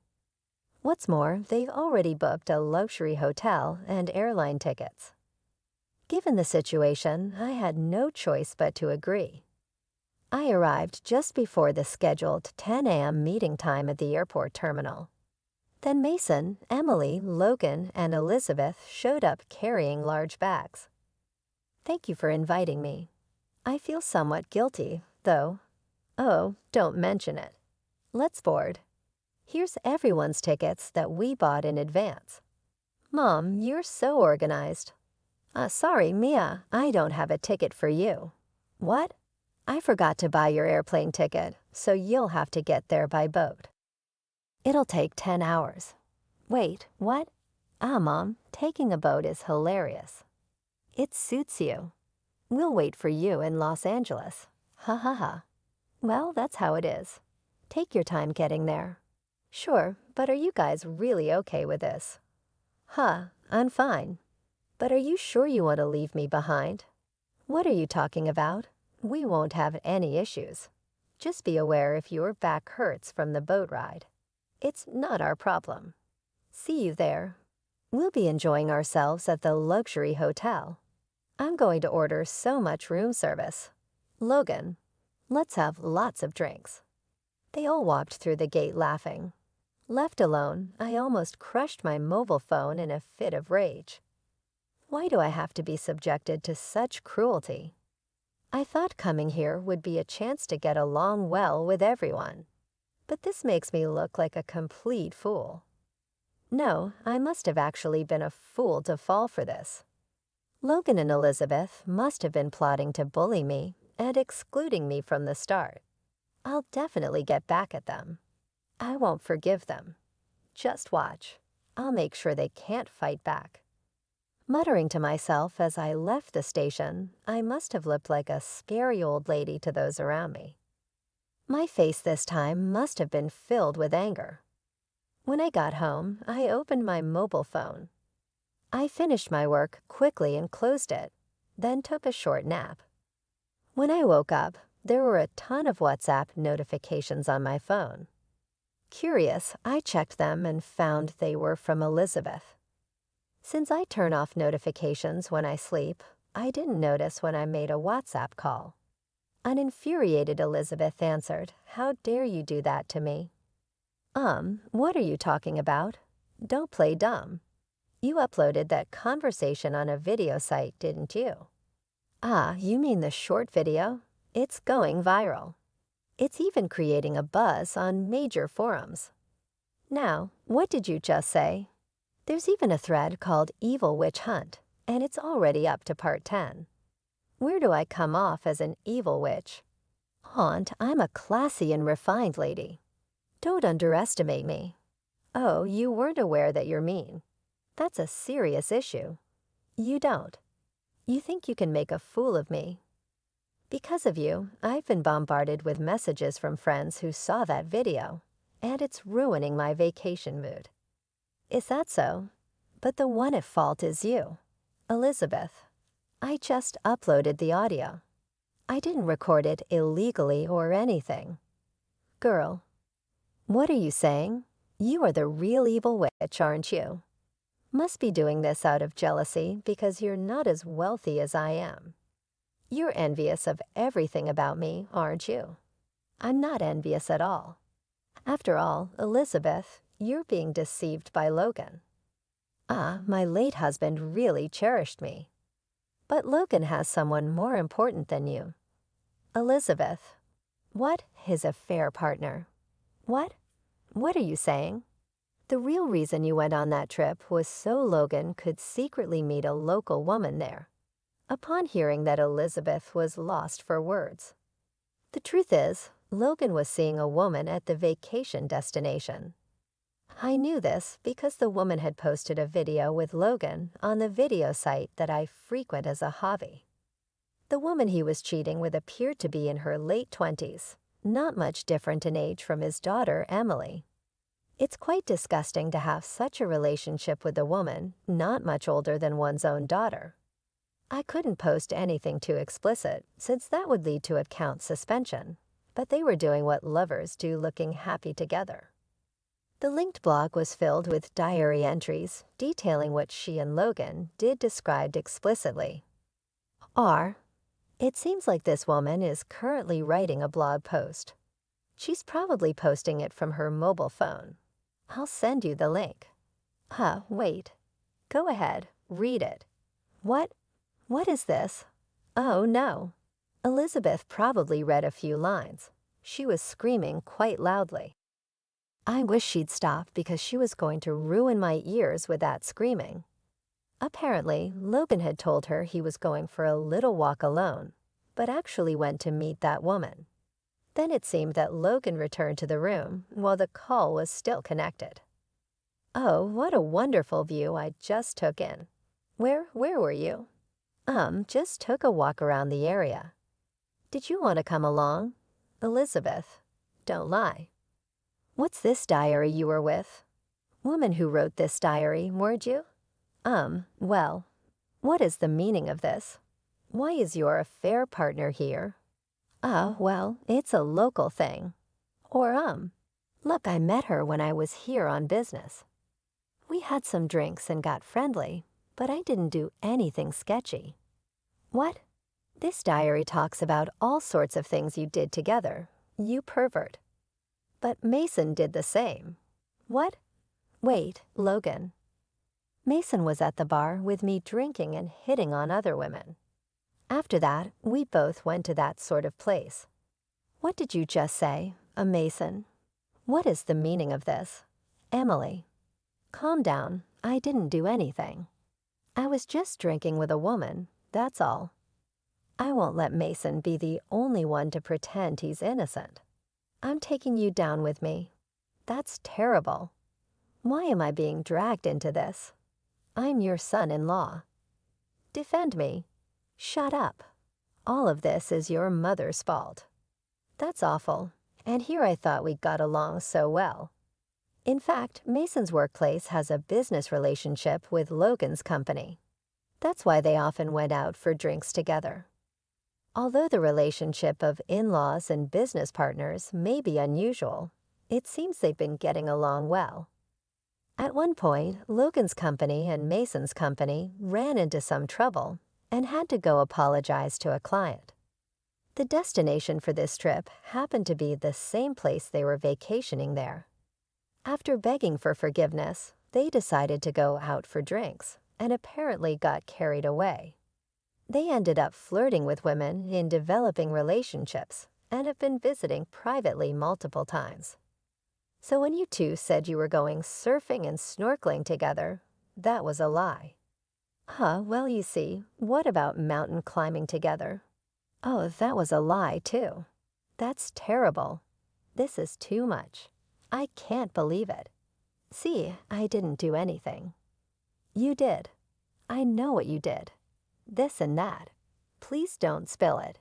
What's more, they've already booked a luxury hotel and airline tickets. Given the situation, I had no choice but to agree. I arrived just before the scheduled 10 a.m. meeting time at the airport terminal. Then Mason, Emily, Logan, and Elizabeth showed up carrying large bags. Thank you for inviting me. I feel somewhat guilty, though. Oh, don't mention it. Let's board. Here's everyone's tickets that we bought in advance. Mom, you're so organized. Sorry, Mia, I don't have a ticket for you. What? I forgot to buy your airplane ticket, so you'll have to get there by boat. It'll take 10 hours. Wait, what? Mom, taking a boat is hilarious. It suits you. We'll wait for you in Los Angeles. Ha ha ha. Well, that's how it is. Take your time getting there. Sure, but are you guys really okay with this? I'm fine. But are you sure you want to leave me behind? What are you talking about? We won't have any issues. Just be aware if your back hurts from the boat ride. It's not our problem. See you there. We'll be enjoying ourselves at the luxury hotel. I'm going to order so much room service. Logan, let's have lots of drinks. They all walked through the gate laughing. Left alone, I almost crushed my mobile phone in a fit of rage. Why do I have to be subjected to such cruelty? I thought coming here would be a chance to get along well with everyone. But this makes me look like a complete fool. No, I must have actually been a fool to fall for this. Logan and Elizabeth must have been plotting to bully me and excluding me from the start. I'll definitely get back at them. I won't forgive them. Just watch. I'll make sure they can't fight back. Muttering to myself as I left the station, I must have looked like a scary old lady to those around me. My face this time must have been filled with anger. When I got home, I opened my mobile phone. I finished my work quickly and closed it, then took a short nap. When I woke up, there were a ton of WhatsApp notifications on my phone. Curious, I checked them and found they were from Elizabeth. Since I turn off notifications when I sleep, I didn't notice when I made a WhatsApp call. An infuriated Elizabeth answered, "How dare you do that to me?" What are you talking about? Don't play dumb. You uploaded that conversation on a video site, didn't you? You mean the short video? It's going viral. It's even creating a buzz on major forums. Now, what did you just say? There's even a thread called Evil Witch Hunt, and it's already up to part 10. Where do I come off as an evil witch? Aunt, I'm a classy and refined lady. Don't underestimate me. Oh, you weren't aware that you're mean. That's a serious issue. You don't. You think you can make a fool of me. Because of you, I've been bombarded with messages from friends who saw that video, and it's ruining my vacation mood. Is that so? But the one at fault is you, Elizabeth. I just uploaded the audio. I didn't record it illegally or anything. Girl, what are you saying? You are the real evil witch, aren't you? Must be doing this out of jealousy because you're not as wealthy as I am. You're envious of everything about me, aren't you? I'm not envious at all. After all, Elizabeth, you're being deceived by Logan. My late husband really cherished me. But Logan has someone more important than you. Elizabeth. What? His affair partner. What? What are you saying? The real reason you went on that trip was so Logan could secretly meet a local woman there. Upon hearing that Elizabeth was lost for words. The truth is, Logan was seeing a woman at the vacation destination. I knew this because the woman had posted a video with Logan on the video site that I frequent as a hobby. The woman he was cheating with appeared to be in her late 20s, not much different in age from his daughter, Emily. It's quite disgusting to have such a relationship with a woman not much older than one's own daughter. I couldn't post anything too explicit, since that would lead to account suspension, but they were doing what lovers do, looking happy together. The linked blog was filled with diary entries detailing what she and Logan did described explicitly. It seems like this woman is currently writing a blog post. She's probably posting it from her mobile phone. I'll send you the link. Wait. Go ahead, read it. What? What is this? Oh, no. Elizabeth probably read a few lines. She was screaming quite loudly. I wish she'd stop because she was going to ruin my ears with that screaming. Apparently, Logan had told her he was going for a little walk alone, but actually went to meet that woman. Then it seemed that Logan returned to the room while the call was still connected. Oh, what a wonderful view I just took in. Where were you? Just took a walk around the area. Did you want to come along? Elizabeth, don't lie. What's this diary you were with? Woman who wrote this diary, weren't you? Well, what is the meaning of this? Why is your affair partner here? Well, it's a local thing. Or, look, I met her when I was here on business. We had some drinks and got friendly, but I didn't do anything sketchy. What? This diary talks about all sorts of things you did together, you pervert. But Mason did the same. What? Wait, Logan. Mason was at the bar with me drinking and hitting on other women. After that, we both went to that sort of place. What did you just say, a Mason? What is the meaning of this? Emily. Calm down, I didn't do anything. I was just drinking with a woman, that's all. I won't let Mason be the only one to pretend he's innocent. I'm taking you down with me. That's terrible. Why am I being dragged into this? I'm your son-in-law. Defend me. Shut up. All of this is your mother's fault. That's awful, and here I thought we got along so well. In fact, Mason's workplace has a business relationship with Logan's company. That's why they often went out for drinks together. Although the relationship of in-laws and business partners may be unusual, it seems they've been getting along well. At one point, Logan's company and Mason's company ran into some trouble and had to go apologize to a client. The destination for this trip happened to be the same place they were vacationing there. After begging for forgiveness, they decided to go out for drinks and apparently got carried away. They ended up flirting with women in developing relationships and have been visiting privately multiple times. So when you two said you were going surfing and snorkeling together, that was a lie. Well, you see, what about mountain climbing together? Oh, that was a lie, too. That's terrible. This is too much. I can't believe it. See, I didn't do anything. You did. I know what you did. This and that. Please don't spill it.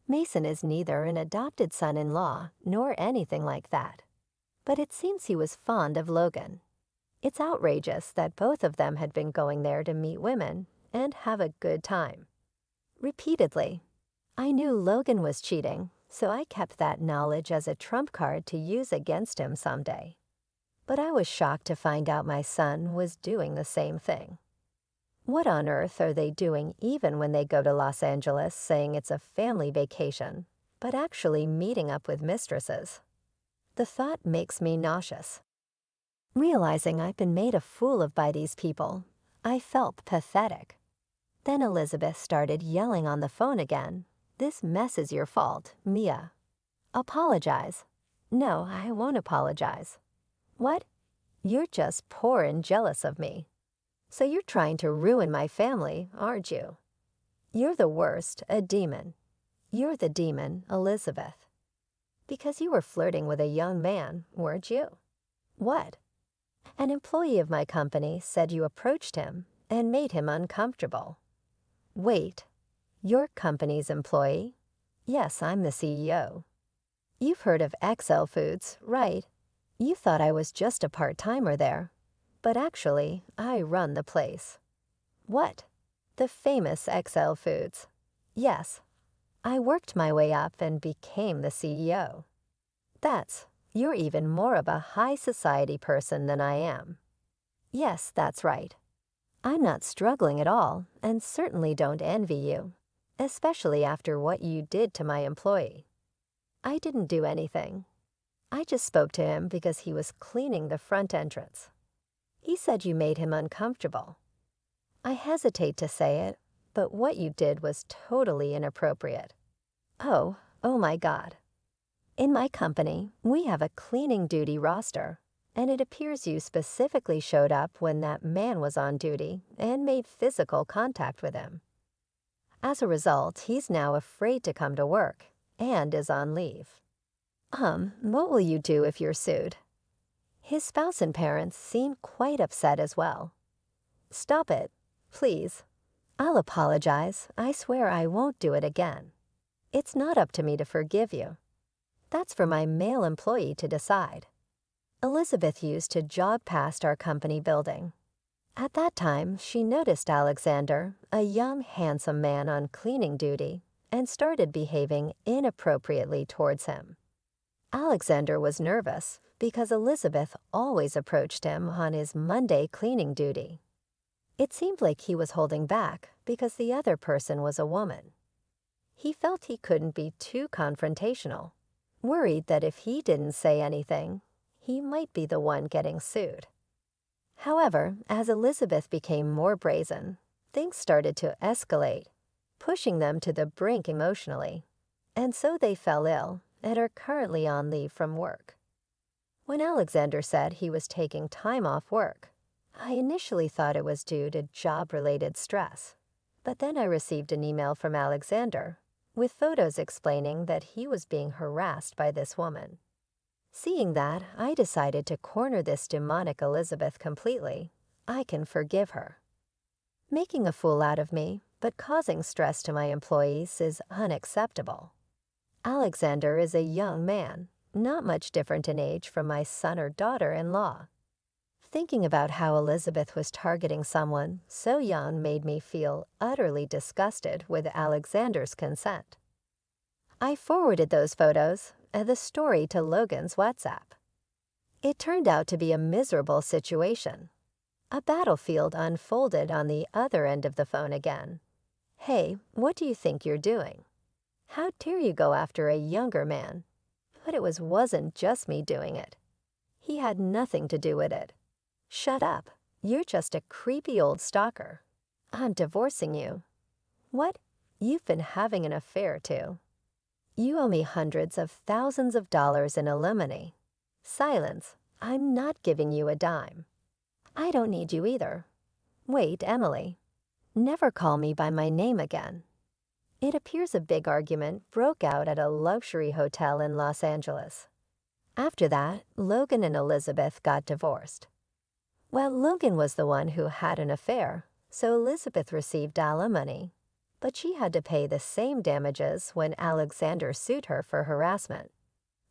Mason is neither an adopted son-in-law nor anything like that. But it seems he was fond of Logan. It's outrageous that both of them had been going there to meet women and have a good time. Repeatedly. I knew Logan was cheating, so I kept that knowledge as a trump card to use against him someday. But I was shocked to find out my son was doing the same thing. What on earth are they doing even when they go to Los Angeles saying it's a family vacation, but actually meeting up with mistresses? The thought makes me nauseous. Realizing I've been made a fool of by these people, I felt pathetic. Then Elizabeth started yelling on the phone again. "This mess is your fault, Mia. Apologize." "No, I won't apologize." "What? You're just poor and jealous of me. So you're trying to ruin my family, aren't you? You're the worst, a demon. You're the demon, Elizabeth. Because you were flirting with a young man, weren't you?" "What?" "An employee of my company said you approached him and made him uncomfortable." "Wait, your company's employee?" "Yes, I'm the CEO. You've heard of XL Foods, right? You thought I was just a part-timer there. But actually, I run the place." "What?" "The famous XL Foods." "Yes. I worked my way up and became the CEO. You're even more of a high society person than I am." "Yes, that's right. I'm not struggling at all and certainly don't envy you, especially after what you did to my employee." "I didn't do anything. I just spoke to him because he was cleaning the front entrance. He said you made him uncomfortable. I hesitate to say it, but what you did was totally inappropriate." Oh my God. In my company, we have a cleaning duty roster, and it appears you specifically showed up when that man was on duty and made physical contact with him. As a result, he's now afraid to come to work and is on leave. What will you do if you're sued?" His spouse and parents seem quite upset as well. "Stop it, please. I'll apologize. I swear I won't do it again. It's not up to me to forgive you. That's for my male employee to decide." Elizabeth used to jog past our company building. At that time, she noticed Alexander, a young, handsome man on cleaning duty, and started behaving inappropriately towards him. Alexander was nervous because Elizabeth always approached him on his Monday cleaning duty. It seemed like he was holding back because the other person was a woman. He felt he couldn't be too confrontational, worried that if he didn't say anything, he might be the one getting sued. However, as Elizabeth became more brazen, things started to escalate, pushing them to the brink emotionally, and so they fell ill and are currently on leave from work. When Alexander said he was taking time off work, I initially thought it was due to job-related stress, but then I received an email from Alexander with photos explaining that he was being harassed by this woman. Seeing that, I decided to corner this demonic Elizabeth completely. I can forgive her. Making a fool out of me, but causing stress to my employees is unacceptable. Alexander is a young man, not much different in age from my son or daughter-in-law. Thinking about how Elizabeth was targeting someone so young made me feel utterly disgusted with Alexander's consent. I forwarded those photos and the story to Logan's WhatsApp. It turned out to be a miserable situation. A battlefield unfolded on the other end of the phone again. "Hey, what do you think you're doing? How dare you go after a younger man?" But it wasn't just me doing it. He had nothing to do with it. "Shut up. You're just a creepy old stalker. I'm divorcing you." "What? You've been having an affair too. You owe me hundreds of thousands of dollars in alimony." "Silence. I'm not giving you a dime." "I don't need you either." "Wait, Emily. Never call me by my name again." It appears a big argument broke out at a luxury hotel in Los Angeles. After that, Logan and Elizabeth got divorced. Well, Logan was the one who had an affair, so Elizabeth received alimony. but she had to pay the same damages when Alexander sued her for harassment.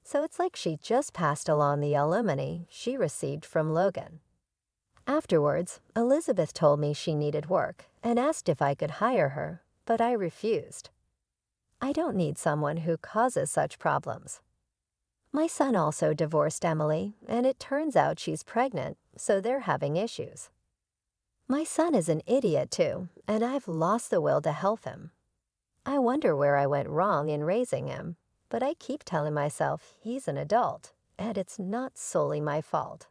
So it's like she just passed along the alimony she received from Logan. Afterwards, Elizabeth told me she needed work and asked if I could hire her, but I refused. I don't need someone who causes such problems. My son also divorced Emily, and it turns out she's pregnant, so they're having issues. My son is an idiot too, and I've lost the will to help him. I wonder where I went wrong in raising him, but I keep telling myself he's an adult, and it's not solely my fault.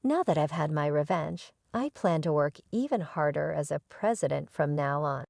Now that I've had my revenge, I plan to work even harder as a president from now on.